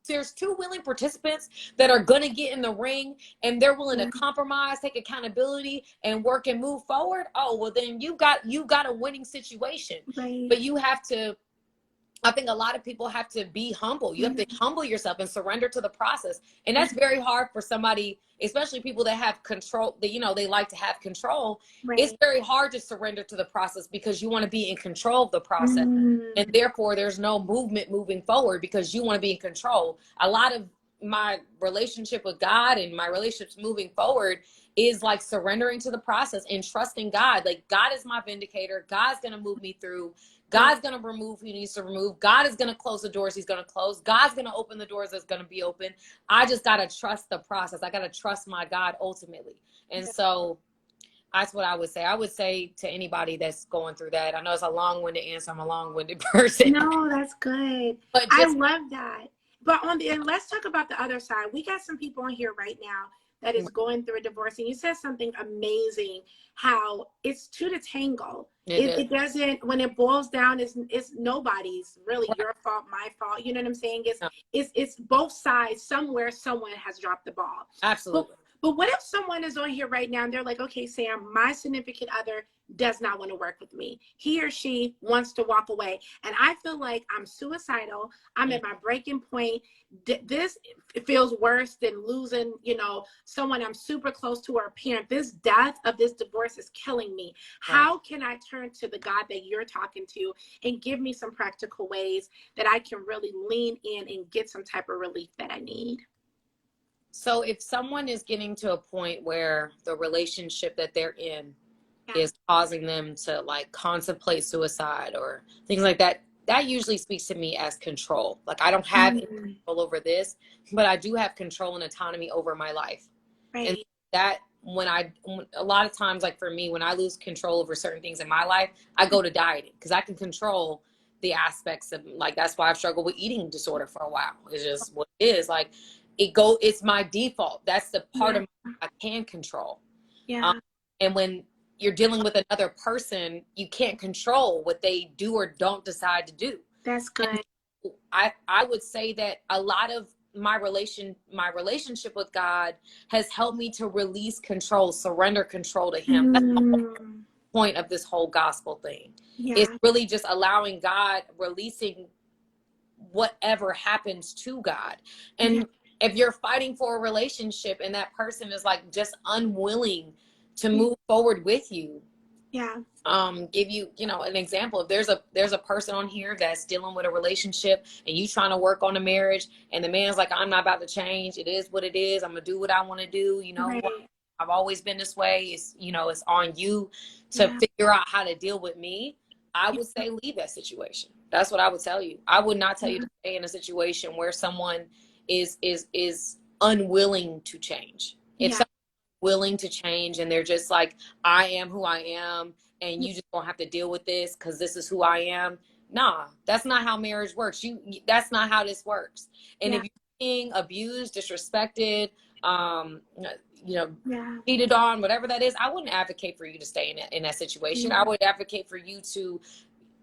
there's two willing participants that are going to get in the ring and they're willing to compromise, take accountability, and work and move forward, oh, well, then you got a winning situation. Right. But I think a lot of people have to be humble. You have to humble yourself and surrender to the process. And that's very hard for somebody, especially people that have control, that, they like to have control. Right. It's very hard to surrender to the process because you want to be in control of the process. And therefore, there's no movement moving forward because you want to be in control. A lot of my relationship with God and my relationships moving forward is like surrendering to the process and trusting God. Like, God is my vindicator. God's going to move me through. God's going to remove who he needs to remove. God is going to close the doors he's going to close. God's going to open the doors that's going to be open. I just got to trust the process. I got to trust my God ultimately. And so that's what I would say. I would say to anybody that's going through that. I know it's a long-winded answer. I'm a long-winded person. No, that's good. But I love that. But let's talk about the other side. We got some people on here right now that is going through a divorce. And you said something amazing, how it's two to tango. It doesn't, when it boils down, it's nobody's really your fault, my fault. You know what I'm saying? It's both sides. Somewhere, someone has dropped the ball. Absolutely. But what if someone is on here right now and they're like, okay, Sam, my significant other does not want to work with me. He or she wants to walk away. And I feel like I'm suicidal. I'm at my breaking point. This feels worse than losing, someone I'm super close to, or a parent. This death of this divorce is killing me. How can I turn to the God that you're talking to and give me some practical ways that I can really lean in and get some type of relief that I need? So if someone is getting to a point where the relationship that they're in is causing them to like contemplate suicide or things like that, that usually speaks to me as control. Like, I don't have any control over this, but I do have control and autonomy over my life. Right. And that a lot of times, like for me, when I lose control over certain things in my life, I go to dieting because I can control the aspects of, like, that's why I've struggled with eating disorder for a while. It's just what it is. Like, it's my default. That's the part of me I can control. Yeah. And when you're dealing with another person, you can't control what they do or don't decide to do. That's good. And I would say that a lot of my relationship with God has helped me to release control, surrender control to him. That's the whole point of this whole gospel thing. Yeah. It's really just allowing God, releasing whatever happens to God. And if you're fighting for a relationship and that person is like just unwilling to move forward with you, give you, an example. If there's a person on here that's dealing with a relationship and you trying to work on a marriage and the man's like, I'm not about to change. It is what it is. I'm gonna do what I want to do. I've always been this way. It's on you to figure out how to deal with me. I would say leave that situation. That's what I would tell you. I would not tell you to stay in a situation where someone is unwilling to change. If someone's willing to change and they're just like, I am who I am and you just don't have to deal with this because this is who I am. Nah, that's not how marriage works. That's not how this works. And if you're being abused, disrespected, cheated on, whatever that is, I wouldn't advocate for you to stay in that situation. I would advocate for you to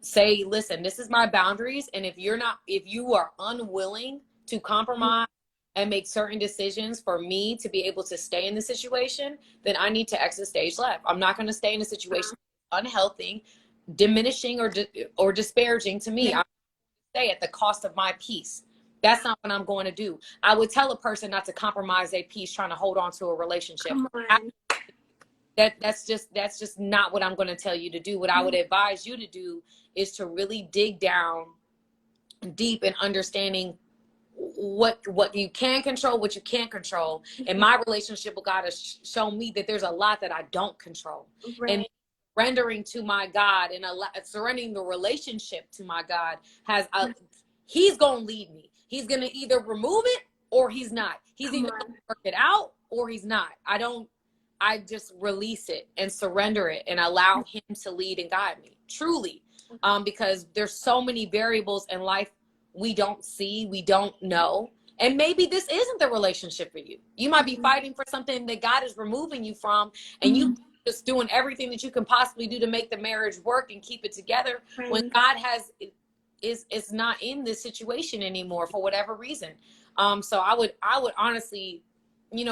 say, listen, this is my boundaries. And if you are unwilling to compromise and make certain decisions for me to be able to stay in the situation, then I need to exit stage left. I'm not going to stay in a situation unhealthy, diminishing or disparaging to me. I'm going to stay at the cost of my peace. That's not what I'm going to do. I would tell a person not to compromise their peace trying to hold on to a relationship. That's just not what I'm going to tell you to do. What I would advise you to do is to really dig down deep in understanding what you can control, what you can't control. And my relationship with God has shown me that there's a lot that I don't control. And surrendering to my God and surrendering the relationship to my God he's going to lead me. He's going to either remove it or he's not. He's either going to work it out or he's not. I just release it and surrender it and allow him to lead and guide me, truly. Because there's so many variables in life we don't see, we don't know. And maybe this isn't the relationship for you. You might be fighting for something that God is removing you from, and you just doing everything that you can possibly do to make the marriage work and keep it together when God is not in this situation anymore for whatever reason. So I would honestly,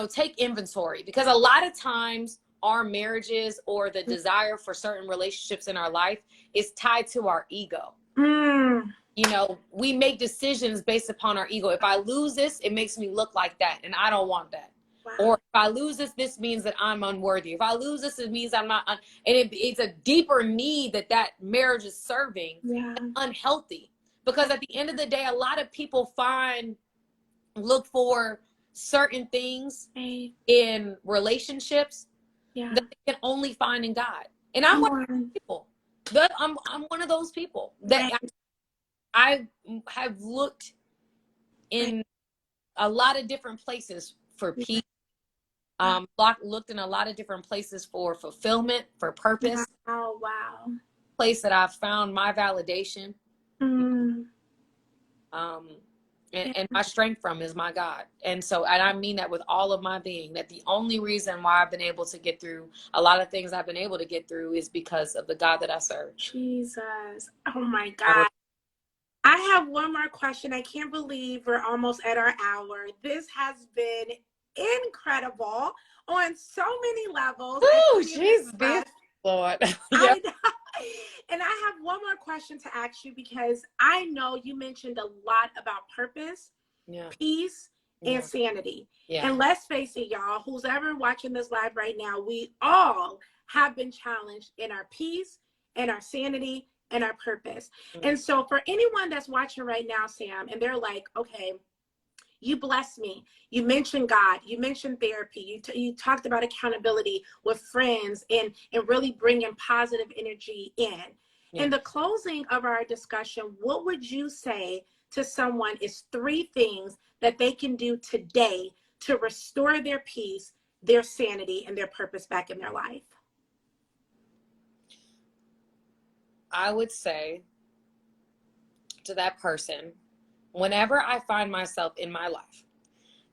take inventory, because a lot of times our marriages or the desire for certain relationships in our life is tied to our ego. We make decisions based upon our ego. If I lose this, it makes me look like that, and I don't want that. Or if I lose this means that I'm unworthy. If I lose this, it means I'm not. And it's a deeper need that marriage is serving. Unhealthy. Because at the end of the day, a lot of people look for certain things in relationships that they can only find in God. And I'm one of those people. I'm one of those people that I have looked in a lot of different places for peace. Looked in a lot of different places for fulfillment, for purpose. Place that I've found my validation. And my strength from is my God. And I mean that with all of my being, that the only reason why I've been able to get through a lot of things I've been able to get through is because of the God that I serve. Jesus. Oh my God. I have one more question. I can't believe we're almost at our hour. This has been incredible on so many levels. Oh, Jesus, Lord. I know. And I have one more question to ask you, because I know you mentioned a lot about purpose, peace, and sanity. And let's face it, y'all, who's ever watching this live right now, we all have been challenged in our peace and our sanity and our purpose. And so for anyone that's watching right now, Sam, and they're like, okay, you blessed me. You mentioned God. You mentioned therapy. You talked about accountability with friends and really bringing positive energy in. In the closing of our discussion, what would you say to someone is 3 things that they can do today to restore their peace, their sanity, and their purpose back in their life? I would say to that person, whenever I find myself in my life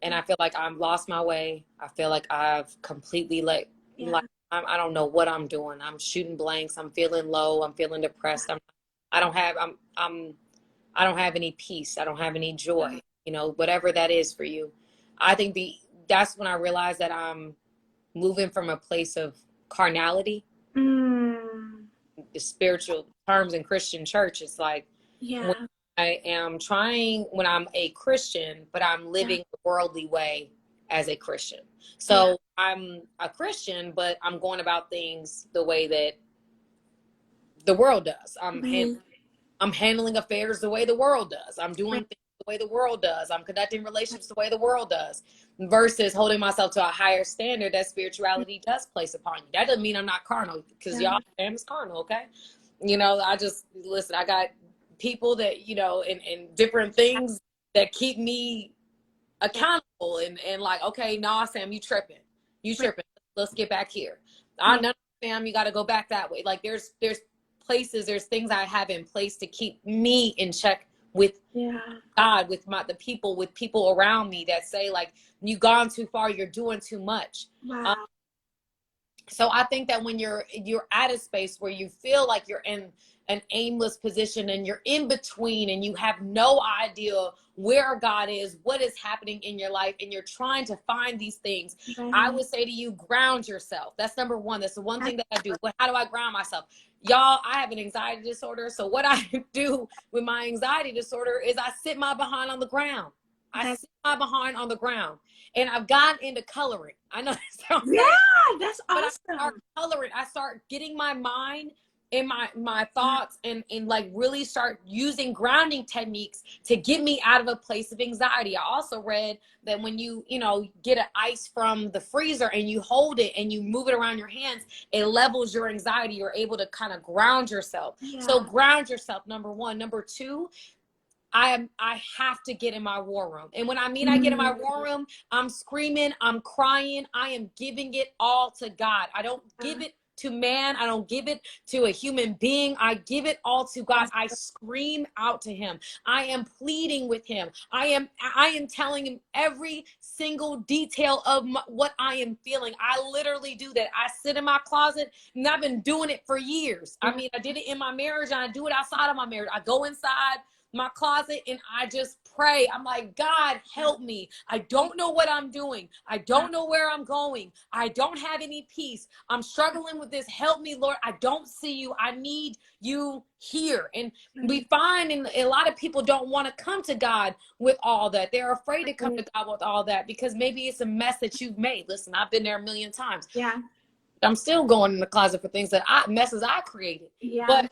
and I feel like I've lost my way, I feel like I've completely I don't know what I'm doing. I'm shooting blanks. I'm feeling low. I'm feeling depressed. I don't have any peace. I don't have any joy, whatever that is for you. I think that's when I realize that I'm moving from a place of carnality. The spiritual terms in Christian church, it's like, when I'm a Christian, but I'm living the worldly way as a Christian. So I'm a Christian, but I'm going about things the way that the world does. I'm handling affairs the way the world does. I'm doing things the way the world does. I'm conducting relationships the way the world does, versus holding myself to a higher standard that spirituality does place upon you. That doesn't mean I'm not carnal, because y'all fam is carnal, okay? I got people that, and different things that keep me accountable and like, okay, nah, Sam, you tripping. Let's get back here. No, Sam, you got to go back that way. Like there's things I have in place to keep me in check with God, with people around me that say like, you gone too far, you're doing too much. So I think that when you're at a space where you feel like you're in an aimless position and you're in between and you have no idea where God is, what is happening in your life, and you're trying to find these things, I would say to you, ground yourself. That's number one. That's the one thing that I do. How do I ground myself? Y'all, I have an anxiety disorder. So what I do with my anxiety disorder is I sit my behind on the ground. I sit my behind on the ground. And I've gotten into coloring. I know that sounds that's awesome. but I start coloring. I start getting my mind and my thoughts and like really start using grounding techniques to get me out of a place of anxiety. I also read that when you get an ice from the freezer and you hold it and you move it around your hands, it levels your anxiety. You're able to kind of ground yourself. So ground yourself, number one. Number two, I have to get in my war room. And when I mean I get in my war room, I'm screaming, I'm crying, I am giving it all to God. I don't give it to man. I don't give it to a human being. I give it all to God. I scream out to him. I am pleading with him. I am telling him every single detail of what I am feeling. I literally do that. I sit in my closet, and I've been doing it for years. I mean, I did it in my marriage and I do it outside of my marriage. I go inside my closet and I just pray. I'm like, God, help me. I don't know what I'm doing. I don't know where I'm going. I don't have any peace. I'm struggling with this. Help me, Lord. I don't see you. I need you here. And we find, and a lot of people don't want to come to God with all that. They're afraid to come to God with all that because maybe it's a mess that you've made. Listen, I've been there a million times. Yeah. I'm still going in the closet for things that messes I created. Yeah. But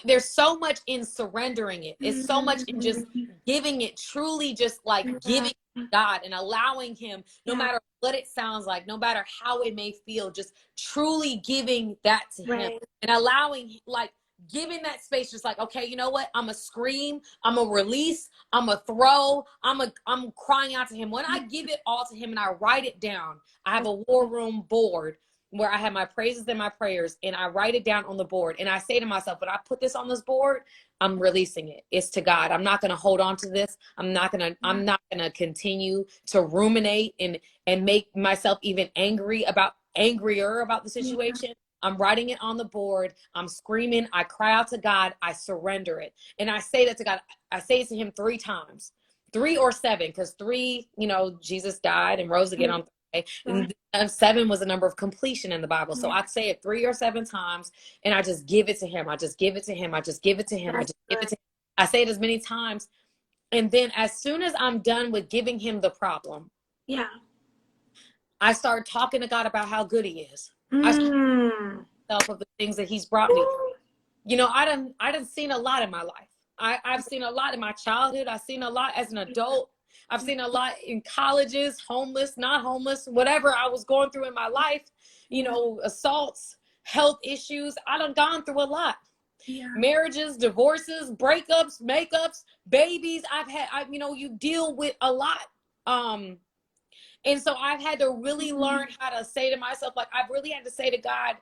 there's so much in surrendering it. It's so much in just giving it, truly just like giving God and allowing him, no matter what it sounds like, no matter how it may feel, just truly giving that to him and allowing, like, giving that space, just like, okay, you know what? I'm a scream, I'm a release, I'm a throw, I'm crying out to him. When I give it all to him and I write it down, I have a war room board where I have my praises and my prayers, and I write it down on the board. And I say to myself, when I put this on this board, I'm releasing it. It's to God. I'm not going to hold on to this. I'm not going to continue to ruminate and make myself even angrier about the situation. I'm writing it on the board. I'm screaming. I cry out to God. I surrender it. And I say that to God. I say it to him 3 times, 3 or 7, because 3, Jesus died and rose again on and 7 was a number of completion in the Bible. So I'd say it 3 or 7 times, and I just give it to him. I just give it to him. I just give it to him. I just give it to him. I say it as many times. And then as soon as I'm done with giving him the problem, I start talking to God about how good he is. I start myself of the things that he's brought me through. I done seen a lot in my life. I've seen a lot in my childhood. I've seen a lot as an adult. I've seen a lot in colleges, homeless, not homeless, whatever I was going through in my life, assaults, health issues. I done gone through a lot. Marriages, divorces, breakups, makeups, babies. You deal with a lot. And so I've had to really learn how to say to myself, like, I've really had to say to God,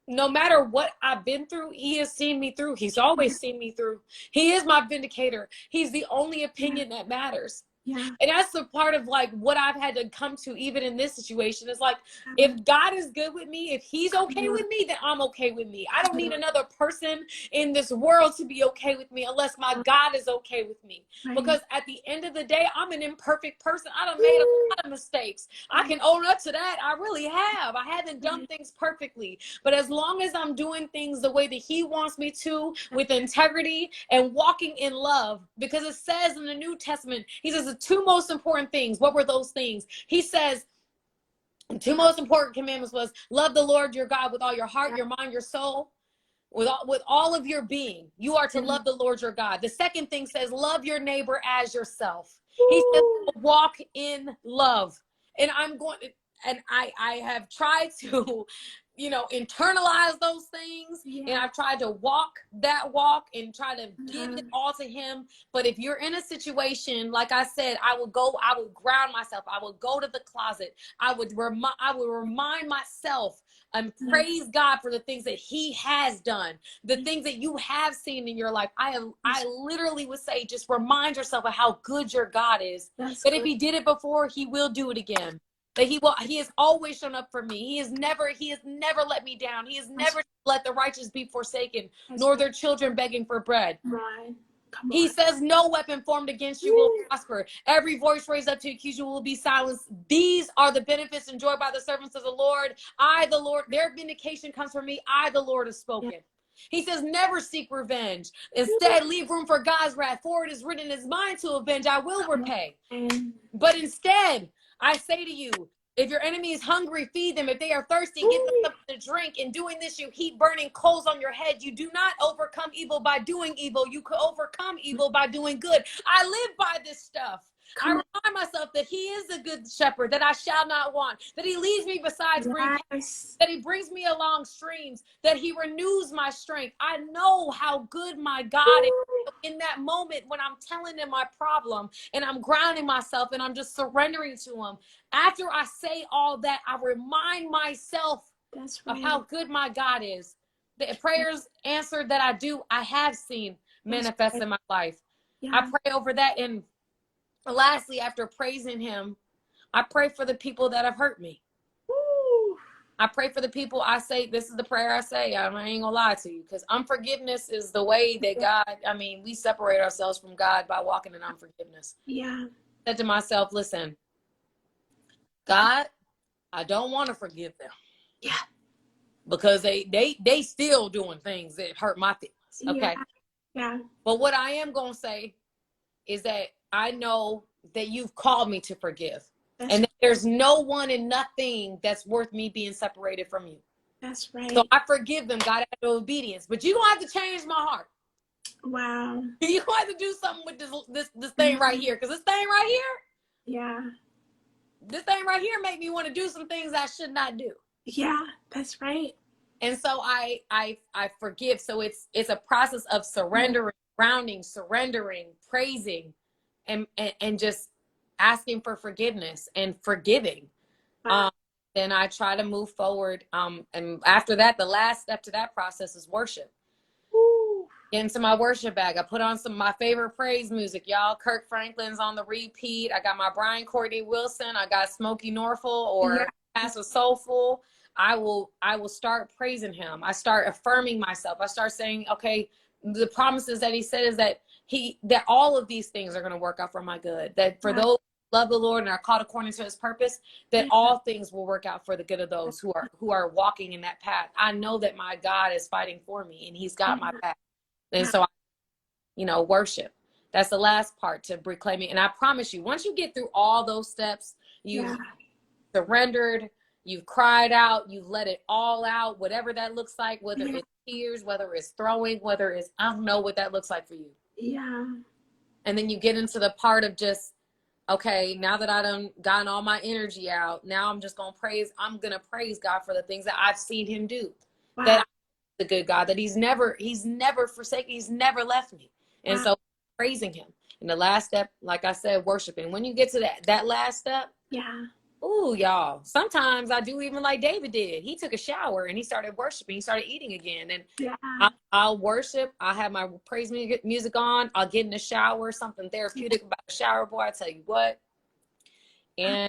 no matter what I've been through, he has seen me through. He's always seen me through. He is my vindicator. He's the only opinion that matters. And that's the part of like what I've had to come to even in this situation is like, if God is good with me, if he's okay with me, then I'm okay with me. I don't need another person in this world to be okay with me unless my God is okay with me. Because at the end of the day, I'm an imperfect person. I done made a lot of mistakes. I can own up to that. I really have. I haven't done things perfectly. But as long as I'm doing things the way that he wants me to, with integrity and walking in love, because it says in the New Testament, he says, the 2 most important things. What were those things? He says, the 2 most important commandments was love the Lord your God with all your heart, your mind, your soul, with all of your being. You are to love the Lord your God. The second thing says, love your neighbor as yourself. He says, walk in love. And I have tried to internalize those things. And I've tried to walk that walk and try to give it all to him. But if you're in a situation, like I said, I would ground myself. I would go to the closet. I would remind myself and praise God for the things that he has done, the things that you have seen in your life. I literally would say, just remind yourself of how good your God is. But if he did it before, he will do it again. That he has always shown up for me. He has never let me down. He has never let the righteous be forsaken, nor their children begging for bread. Right. He says, no weapon formed against you will prosper. Every voice raised up to accuse you will be silenced. These are the benefits enjoyed by the servants of the Lord. I, the Lord, their vindication comes from me. I, the Lord, have spoken. Yeah. He says, never seek revenge. Instead, leave room for God's wrath. For it is written in his mind to avenge. I will repay. But instead, I say to you, if your enemy is hungry, feed them. If they are thirsty, give them something to drink. In doing this, you heap burning coals on your head. You do not overcome evil by doing evil. You could overcome evil by doing good. I live by this stuff. I remind myself that he is a good shepherd, that I shall not want, that he leads me beside green paths, that he brings me along streams, that he renews my strength. I know how good my God is. In that moment when I'm telling him my problem and I'm grounding myself and I'm just surrendering to him, after I say all that, I remind myself of how good my God is. The prayers answered that I do, I have seen manifest in my life. Yeah. I pray over that. And lastly, after praising him, I pray for the people that have hurt me. Woo. I pray for the people. I say, this is the prayer I say. I ain't gonna lie to you, because unforgiveness is the way that God, we separate ourselves from God by walking in unforgiveness. Yeah. I said to myself, listen, God, I don't want to forgive them. Yeah. Because they still doing things that hurt my feelings. Okay. Yeah. But what I am gonna say is that I know that you've called me to forgive. And that there's no one and nothing that's worth me being separated from you. That's right. So I forgive them, God, out of obedience. But you're going to have to change my heart. Wow. You're going to have to do something with this thing right here. Because this thing right here. Yeah. This thing right here make me want to do some things I should not do. Yeah, that's right. And so I forgive. So it's a process of surrendering, grounding, surrendering, praising, and just asking for forgiveness and forgiving. Then I try to move forward. And after that, the last step to that process is worship. Woo. Get into my worship bag. I put on some of my favorite praise music, y'all. Kirk Franklin's on the repeat. I got my Brian Courtney Wilson. I got Smokey Norfolk or Pastor Soulful. I will start praising him. I start affirming myself. I start saying, okay, the promises that he said is that all of these things are going to work out for my good. That for those who love the Lord and are called according to his purpose, that all things will work out for the good of those who are walking in that path. I know that my God is fighting for me and he's got my back. And so, worship. That's the last part to reclaiming. And I promise you, once you get through all those steps, you've surrendered, you've cried out, you've let it all out, whatever that looks like, whether it's tears, whether it's throwing, whether it's, I don't know what that looks like for you. Yeah. And then you get into the part of just, okay, now that I done gotten all my energy out, now I'm just going to praise God for the things that I've seen him do. Wow. That I'm the good God, that he's never forsaken, he's never left me. And so praising him. And the last step, like I said, worshiping. When you get to that last step, ooh, y'all, sometimes I do even like David did. He took a shower and he started worshiping. He started eating again. And I'll worship. I'll have my praise music on. I'll get in the shower, something therapeutic about a shower, boy, I tell you what. And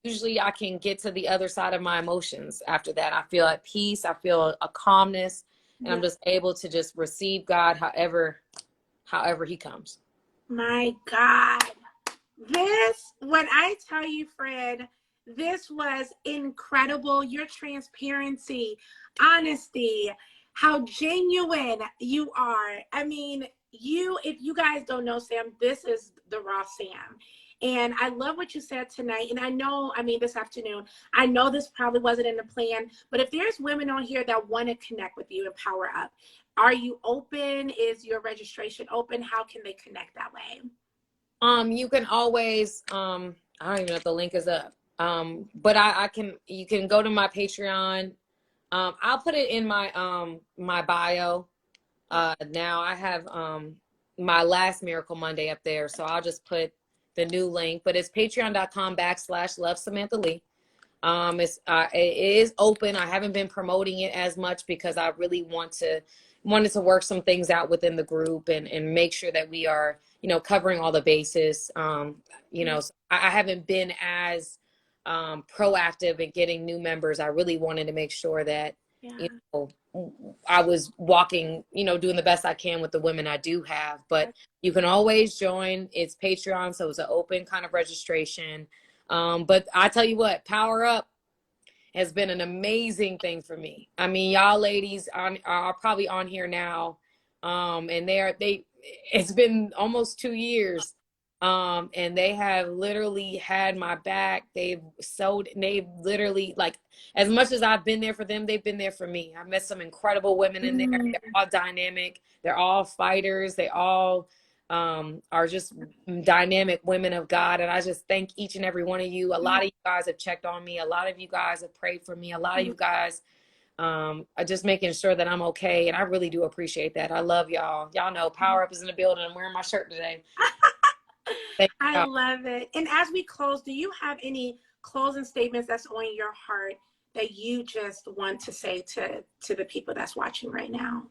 usually I can get to the other side of my emotions after that. I feel at peace. I feel a calmness. And I'm just able to just receive God however he comes. My God. When I tell you, Fred, this was incredible. Your transparency, honesty, how genuine you are. I mean, if you guys don't know Sam, this is the raw Sam. And I love what you said tonight. And I know, this afternoon, I know this probably wasn't in the plan, but if there's women on here that want to connect with you and power up, are you open? Is your registration open? How can they connect that way? You can always, I don't even know if the link is up. But you can go to my Patreon. I'll put it in my, my bio. Now I have, my last Miracle Monday up there. So I'll just put the new link, but it's patreon.com/love Samantha Lee. It is open. I haven't been promoting it as much because I really wanted to work some things out within the group and make sure that we are, covering all the bases. I haven't been as proactive in getting new members, I really wanted to make sure that, Yeah. you know, I was walking, you know, doing the best I can with the women I do have. But you can always join. It's Patreon, so it's an open kind of registration. But I tell you what, Power Up has been an amazing thing for me. I mean, y'all ladies are probably on here now, and it's been almost 2 years, and they have literally had my back. They've literally, like, as much as I've been there for them, they've been there for me. I met some incredible women in there. They're all dynamic. They're all fighters. They all are just dynamic women of God. And I just thank each and every one of you. A lot of you guys have checked on me. A lot of you guys have prayed for me. A lot of you guys are just making sure that I'm okay. And I really do appreciate that. I love y'all. Y'all know Power Up is in the building. I'm wearing my shirt today. I love it. And as we close, do you have any closing statements that's on your heart that you just want to say to the people that's watching right now?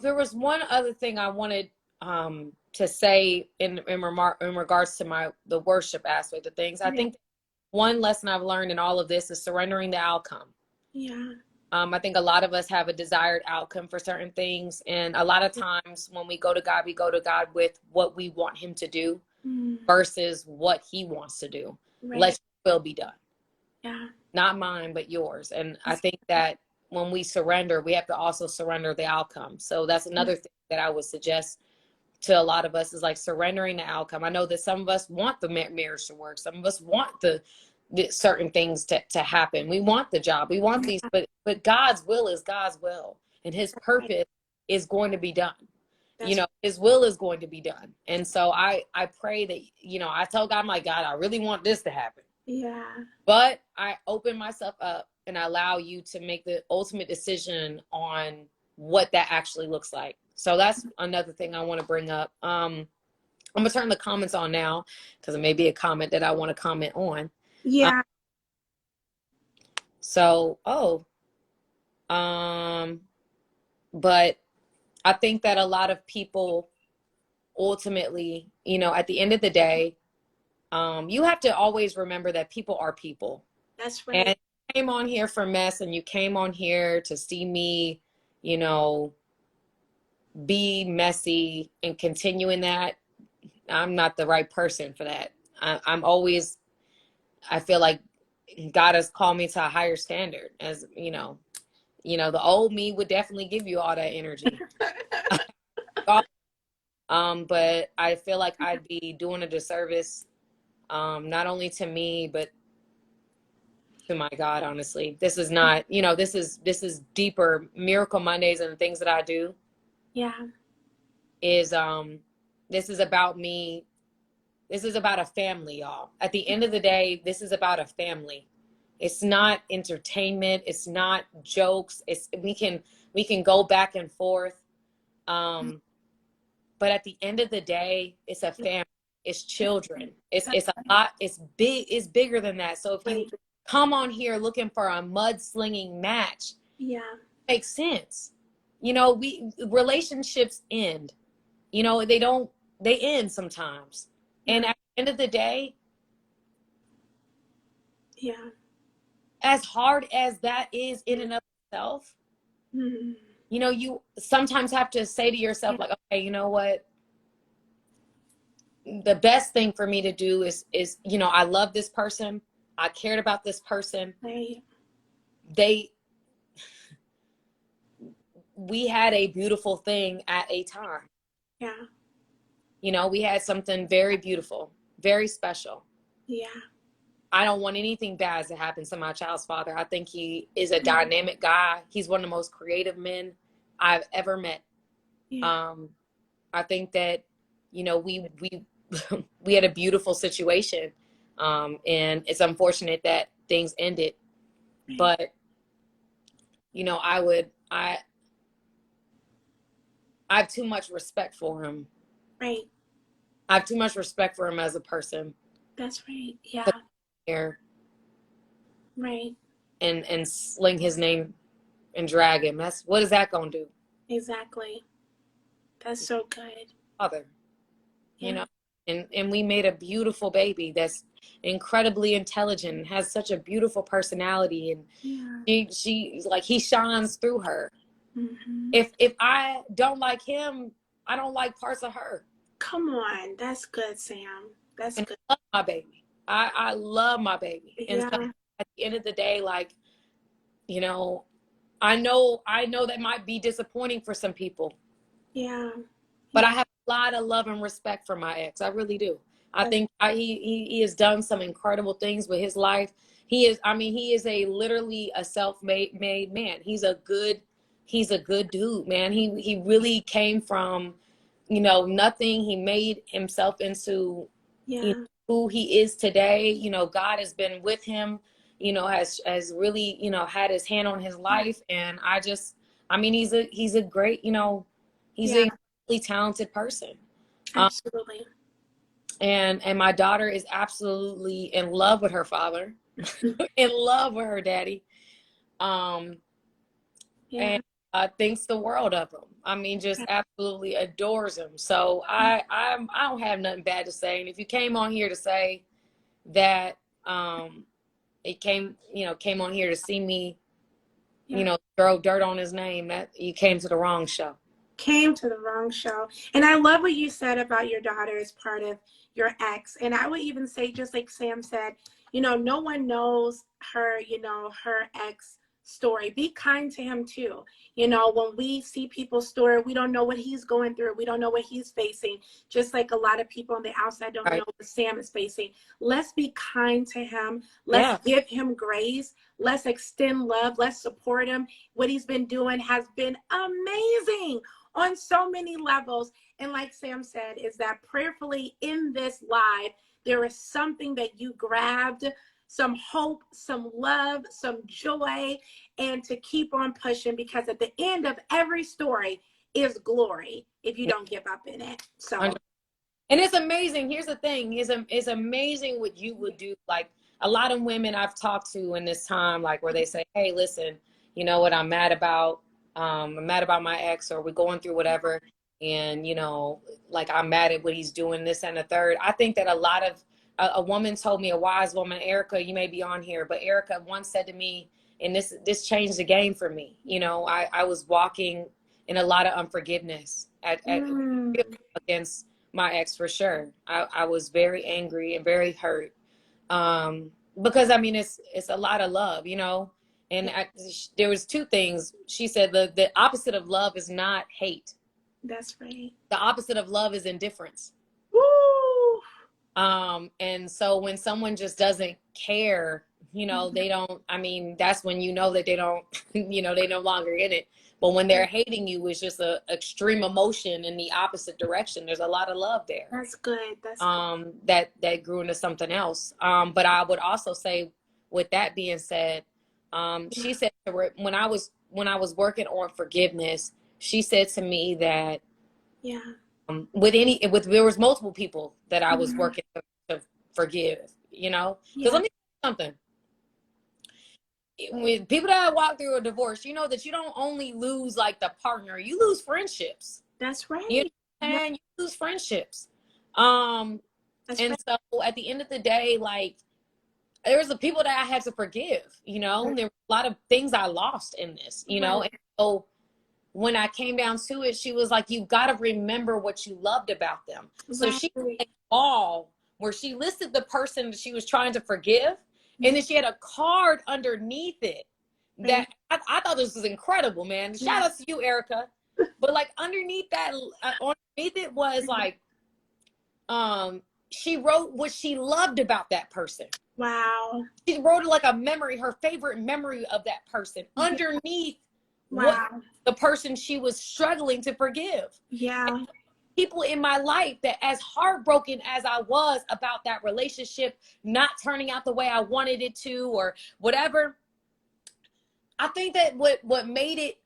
There was one other thing I wanted to say in regards to the worship aspect of things. I think one lesson I've learned in all of this is surrendering the outcome. Yeah. I think a lot of us have a desired outcome for certain things, and a lot of times when we go to God with what we want Him to do versus what He wants to do. Let your will be done. Yeah. Not mine, but yours. And I think that when we surrender, we have to also surrender the outcome. So that's another thing that I would suggest to a lot of us, is like surrendering the outcome. I know that some of us want the marriage to work. Some of us want the certain things to happen. We want the job. We want these, but God's will is God's will, and His purpose is going to be done. You know, His will is going to be done. And so I pray that, you know, I tell God, I'm like, God, I really want this to happen. Yeah. But I open myself up and I allow you to make the ultimate decision on what that actually looks like. So that's another thing I want to bring up. I'm going to turn the comments on now, because it may be a comment that I want to comment on. Yeah. But I think that a lot of people ultimately, you know, at the end of the day, you have to always remember that people are people. That's right. And you came on here for mess, and you came on here to see me, you know, be messy and continue in that. I'm not the right person for that. I feel like God has called me to a higher standard. As you know, the old me would definitely give you all that energy. But I feel like I'd be doing a disservice, not only to me, but to my God. Honestly, this is not, this is deeper. Miracle Mondays and the things that I do. Yeah. This is about me. This is about a family, y'all. At the end of the day, this is about a family. It's not entertainment. It's not jokes. We can go back and forth. But at the end of the day, it's a family. It's children. It's a lot. It's big. It's bigger than that. So if you come on here looking for a mudslinging match, makes sense. Relationships end. They end sometimes. And at the end of the day, as hard as that is in and of itself, you sometimes have to say to yourself, like, okay, you know what? The best thing for me to do is, I love this person. I cared about this person. We had a beautiful thing at a time. We had something very beautiful, very special. I don't want anything bad to happen to my child's father. I think he is a dynamic guy. He's one of the most creative men I've ever met. I think that, we we had a beautiful situation. And it's unfortunate that things ended. But, I have too much respect for him. Right. I have too much respect for him as a person. That's right. Yeah. Here. Right. And sling his name and drag him. What is that gonna do? Exactly. That's so good. Father. and we made a beautiful baby that's incredibly intelligent, has such a beautiful personality, and she like, he shines through her. Mm-hmm. If I don't like him, I don't like parts of her. Come on, that's good, Sam. That's And good. I love my baby. I love my baby. And so at the end of the day, like, you know, I know that might be disappointing for some people. Yeah. But I have a lot of love and respect for my ex. I really do. I think he has done some incredible things with his life. He is literally a self-made man. He's a good dude, man. He really came from, nothing. He made himself into who he is today. God has been with him, has really, had his hand on his life. And he's a great, he's a really talented person. Absolutely. And my daughter is absolutely in love with her father, in love with her daddy. And thinks the world of him. Just absolutely adores him. So I don't have nothing bad to say. And if you came on here to say that it came on here to see me, throw dirt on his name, that you came to the wrong show. Came to the wrong show. And I love what you said about your daughter as part of your ex. And I would even say, just like Sam said, no one knows her, her ex story. Be kind to him too. When we see people's story, we don't know what he's going through. We don't know what he's facing. Just like a lot of people on the outside don't know what Sam is facing. Let's be kind to him. Let's give him grace. Let's extend love. Let's support him. What he's been doing has been amazing on so many levels. And like Sam said, is that prayerfully in this live, there is something that you grabbed, some hope, some love, some joy, and to keep on pushing, because at the end of every story is glory if you don't give up in it. So, and it's amazing. Here's the thing. It's amazing what you would do. Like, a lot of women I've talked to in this time, like, where they say, hey, listen, you know what I'm mad about? I'm mad about my ex, or we're going through whatever. And, like, I'm mad at what he's doing, this and the third. I think that a woman told me, a wise woman, Ericka, you may be on here, but Ericka once said to me, and this changed the game for me. I was walking in a lot of unforgiveness against my ex, for sure. I was very angry and very hurt. Because it's a lot of love, and there was two things. She said the opposite of love is not hate. That's right. The opposite of love is indifference. Woo! And so when someone just doesn't care, they don't, that's when that they don't, they no longer in it. But when they're hating you, it's just a extreme emotion in the opposite direction. There's a lot of love there. That's good. That's good. That grew into something else. But I would also say, with that being said, she said when I was working on forgiveness, she said to me that there was multiple people that I was working to forgive, because let me tell you something. With people that walk through a divorce, that you don't only lose like the partner, you lose friendships. That's right. You lose friendships. So at the end of the day, like, there was the people that I had to forgive, there were a lot of things I lost in this, and so when I came down to it, she was like, you've got to remember what you loved about them. So she had a wall where she listed the person that she was trying to forgive, and then she had a card underneath it that I thought this was incredible, man. Shout out to you, Ericka. But like underneath it was like, she wrote what she loved about that person. Wow. She wrote like a memory, her favorite memory of that person underneath what the person she was struggling to forgive. And people in my life that, as heartbroken as I was about that relationship not turning out the way I wanted it to, or whatever, I think that what made it,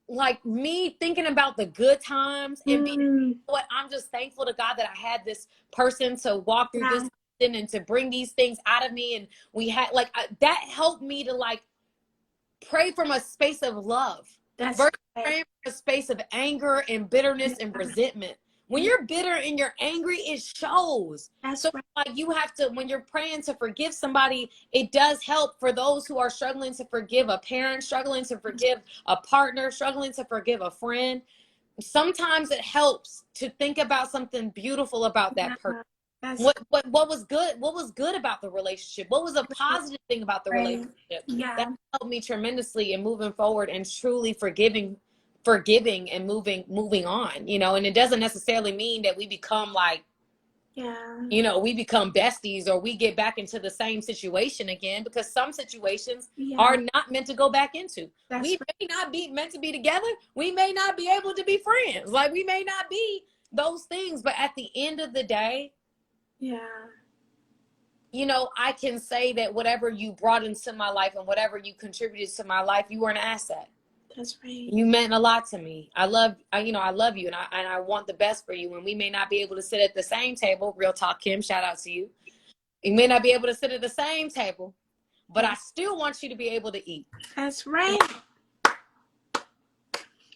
like, me thinking about the good times and being I'm just thankful to God that I had this person to walk through this and to bring these things out of me. And we had that helped me to like pray from a space of love. That's versus praying from a space of anger and bitterness and resentment. When you're bitter and you're angry, it shows. That's So right. like you have to, when you're praying to forgive somebody, it does help for those who are struggling to forgive a parent, struggling to forgive a partner, struggling to forgive a friend. Sometimes it helps to think about something beautiful about that person. What was good? What was good about the relationship? What was a positive thing about the right. relationship? Yeah. That helped me tremendously in moving forward and truly forgiving and moving on, you know. And it doesn't necessarily mean that we become like, you know, we become besties or we get back into the same situation again, because some situations are not meant to go back into. We may not be meant to be together. We may not be able to be friends. Like we may not be those things, but at the end of the day, you know, I can say that whatever you brought into my life and whatever you contributed to my life, you were an asset. That's right. You meant a lot to me. I love you, and I want the best for you. And we may not be able to sit at the same table. Real talk, Kim, shout out to you. You may not be able to sit at the same table, but I still want you to be able to eat. That's right.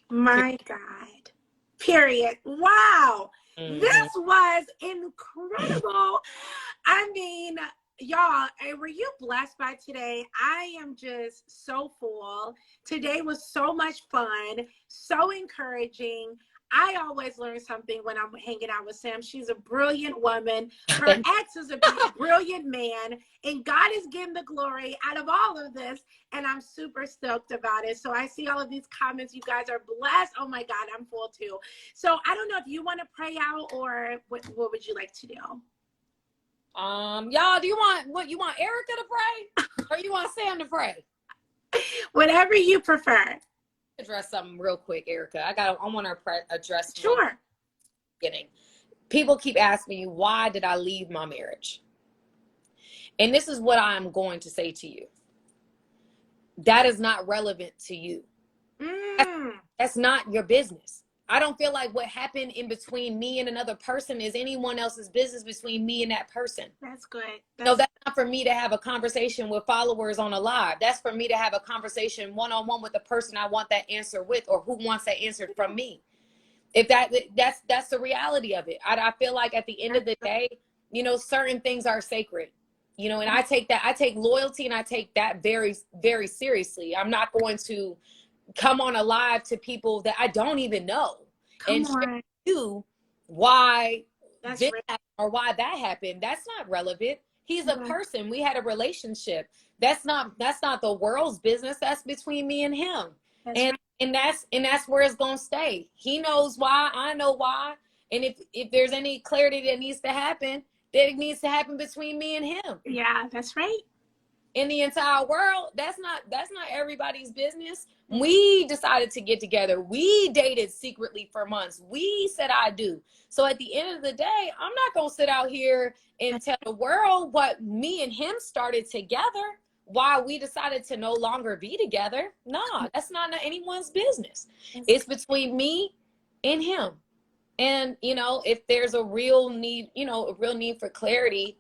My God. Period. Wow. Mm-hmm. This was incredible. I mean, y'all, were you blessed by today? I am just so full. Today was so much fun, so encouraging. I always learn something when I'm hanging out with Sam. She's a brilliant woman. Her ex is a brilliant man. And God is getting the glory out of all of this. And I'm super stoked about it. So I see all of these comments. You guys are blessed. Oh, my God, I'm full, too. So I don't know if you want to pray out or what would you like to do? Y'all, do you want Ericka to pray or you want Sam to pray? Whatever you prefer. Address something real quick, Ericka. I want to address. Sure. Beginning. People keep asking you, why did I leave my marriage? And this is what I'm going to say to you. That is not relevant to you. That's not your business. I don't feel like what happened in between me and another person is anyone else's business between me and that person. That's good. No, that's not for me to have a conversation with followers on a live. That's for me to have a conversation one-on-one with the person I want that answer with, or who wants that answer from me. If that's the reality of it. I feel like at the end of the day, you know, certain things are sacred, you know, and I take loyalty and I take that very, very seriously. I'm not going to come on a live to people that I don't even know and share you why this happened or why that happened. That's not relevant. He's a person. We had a relationship. That's not the world's business. That's between me and him. And that's where it's gonna stay. He knows why, I know why. And if there's any clarity that needs to happen, then it needs to happen between me and him. Yeah, that's right. In the entire world, that's not everybody's business. We decided to get together. We dated secretly for months. We said I do. So at the end of the day, I'm not going to sit out here and tell the world what me and him started together, why we decided to no longer be together. No, that's not anyone's business. It's between me and him. And, you know, if there's a real need for clarity,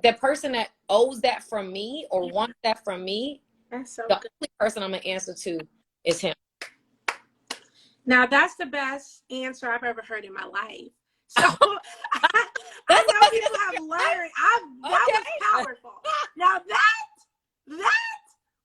the person that owes that from me or wants that from me, that's so the good. only person I'm going to answer to is him. Now, that's the best answer I've ever heard in my life. So I know people have learned. That was powerful. Now, that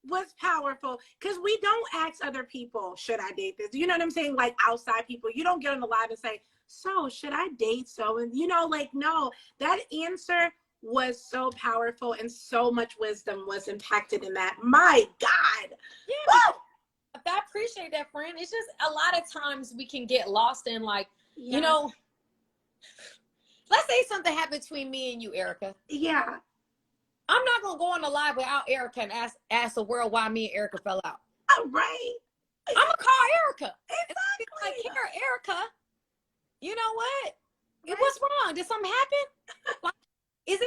was powerful, because we don't ask other people, should I date this? You know what I'm saying? Like outside people. You don't get on the live and say, so should I date so? And, you know, like, no, that answer was so powerful and so much wisdom was impacted in that. My God. Yeah. I appreciate that, friend. It's just a lot of times we can get lost in, like, you know, let's say something happened between me and you, Ericka. Yeah. I'm not going to go on the live without Ericka and ask the world why me and Ericka fell out. All right. I'm going to call Ericka. Exactly. Like, Ericka, you know what? Right. What's wrong? Did something happen? Like, is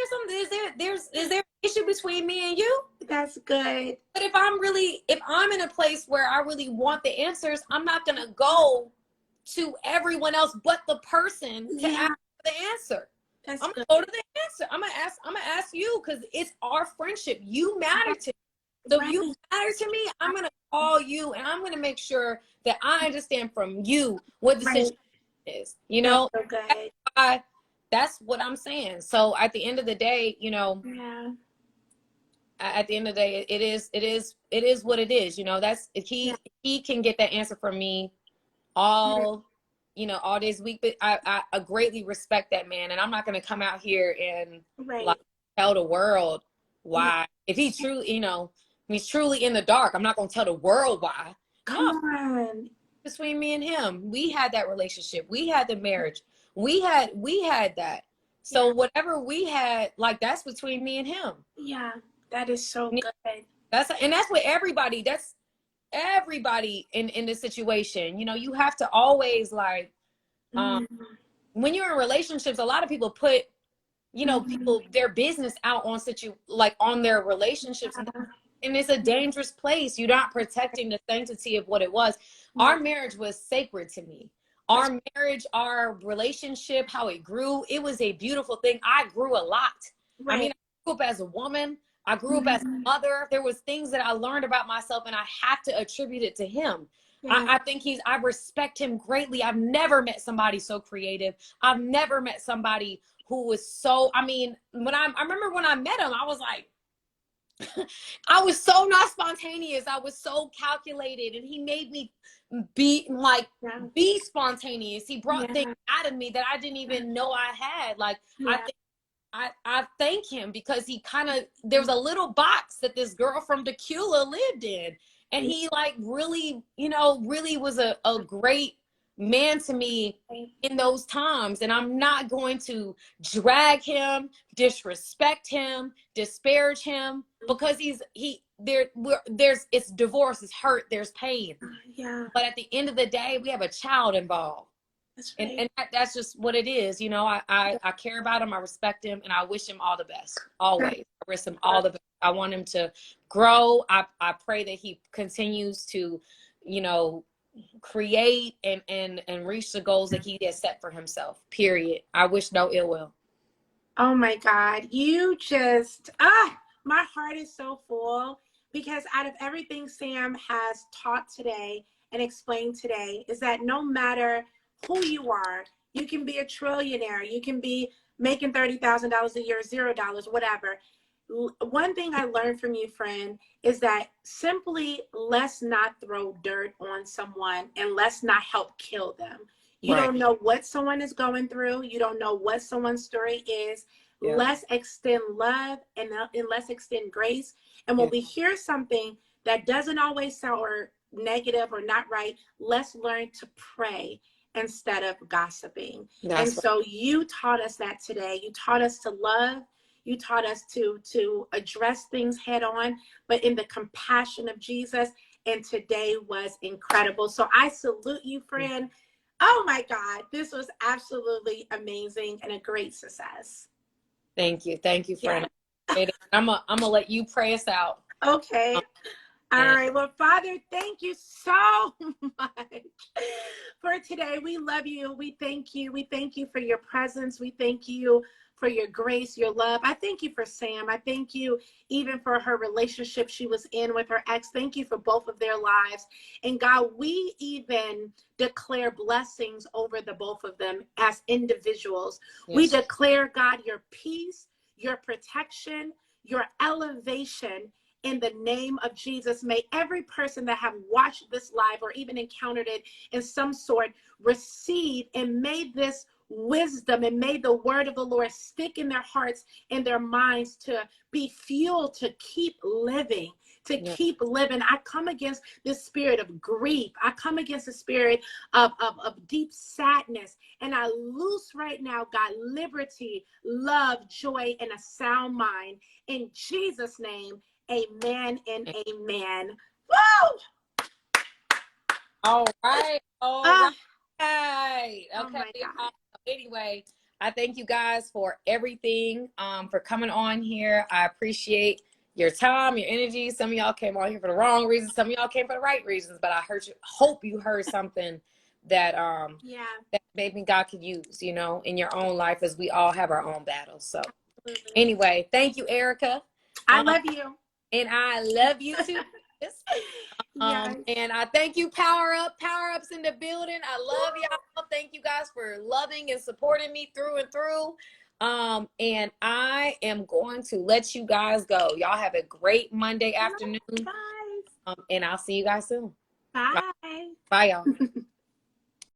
there an issue between me and you? That's good. But if I'm in a place where I really want the answers, I'm not going to go to everyone else but the person to ask for the answer. I'm going to go to the answer. I'm going to ask you, because it's our friendship. You matter to me. So if you matter to me, I'm going to call you and I'm going to make sure that I understand from you what the situation. is, you know. That's so good. That's what I'm saying. So at the end of the day, you know, Yeah. at the end of the day, it is what it is. You know, that's he can get that answer from me all, you know, all this week. But I greatly respect that man, and I'm not going to come out here and like tell the world why. If he's truly, you know, he's truly in the dark, I'm not going to tell the world why. Come No, on. between me and him, we had that relationship, we had the marriage, we had that. So whatever we had, like, that's between me and him. Yeah, that is so good. That's what everybody, that's everybody in this situation. You know, you have to always like, when you're in relationships, a lot of people put, you know, people, their business out on like on their relationships, and it's a dangerous place. You're not protecting the sanctity of what it was. Our marriage was sacred to me. Our marriage, our relationship, how it grew, it was a beautiful thing. I grew a lot. I mean, I grew up as a woman. I grew up as a mother. There was things that I learned about myself, and I have to attribute it to him. I think I respect him greatly. I've never met somebody so creative. I've never met somebody who was so, I mean, I remember when I met him, I was like, I was so not spontaneous. I was so calculated, and he made me be spontaneous. He brought things out of me that I didn't even know I had. Like, I thank him, because he there was a little box that this girl from Tequila lived in, and he like really, you know, really was a great man to me in those times. And I'm not going to drag him, disrespect him, disparage him, because it's divorce, it's hurt, there's pain. But at the end of the day, we have a child involved. And that's just what it is. You know, I care about him, I respect him, and I wish him all the best. Always. I wish him all the best. I want him to grow. I pray that he continues to, you know, create and reach the goals that he has set for himself. Period. I wish no ill will. Oh my God. You just, my heart is so full, because out of everything Sam has taught today and explained today is that no matter who you are, you can be a trillionaire, you can be making $30,000 a year, $0, whatever. One thing I learned from you, friend, is that simply let's not throw dirt on someone, and let's not help kill them. You don't know what someone is going through. You don't know what someone's story is. Let's extend love, and let's extend grace. And when we hear something that doesn't always sound negative or not right, let's learn to pray instead of gossiping. So you taught us that today. You taught us to love. You taught us to address things head on, but in the compassion of Jesus. And today was incredible. So I salute you, friend. Oh my God, this was absolutely amazing and a great success. Thank you, friend. I'm gonna let you pray us out. Okay. All right. Well, Father, thank you so much for today. We love you. We thank you. We thank you for your presence. We thank you for your grace, your love. I thank you for Sam. I thank you even for her relationship she was in with her ex. Thank you for both of their lives. And God, we even declare blessings over the both of them as individuals. We declare, God, your peace, your protection, your elevation in the name of Jesus. May every person that have watched this live or even encountered it in some sort receive, and may this wisdom and may the word of the Lord stick in their hearts and their minds to be fueled to keep living, keep living. I come against this spirit of grief. I come against the spirit of deep sadness, and I loose right now, God, liberty, love, joy, and a sound mind. In Jesus' name, amen and amen. Woo! All right. Okay. Anyway, I thank you guys for everything, for coming on here. I appreciate your time, your energy. Some of y'all came on here for the wrong reasons. Some of y'all came for the right reasons. But I hope you heard something that that maybe God could use, you know, in your own life, as we all have our own battles. So anyway, thank you, Ericka. I love you. And I love you too. And I thank you, Power Ups in the building. I love y'all. Thank you guys. guys for loving and supporting me through and through. And I am going to let you guys go. Y'all have a great Monday afternoon. Bye. And I'll see you guys soon. Bye. Bye, y'all.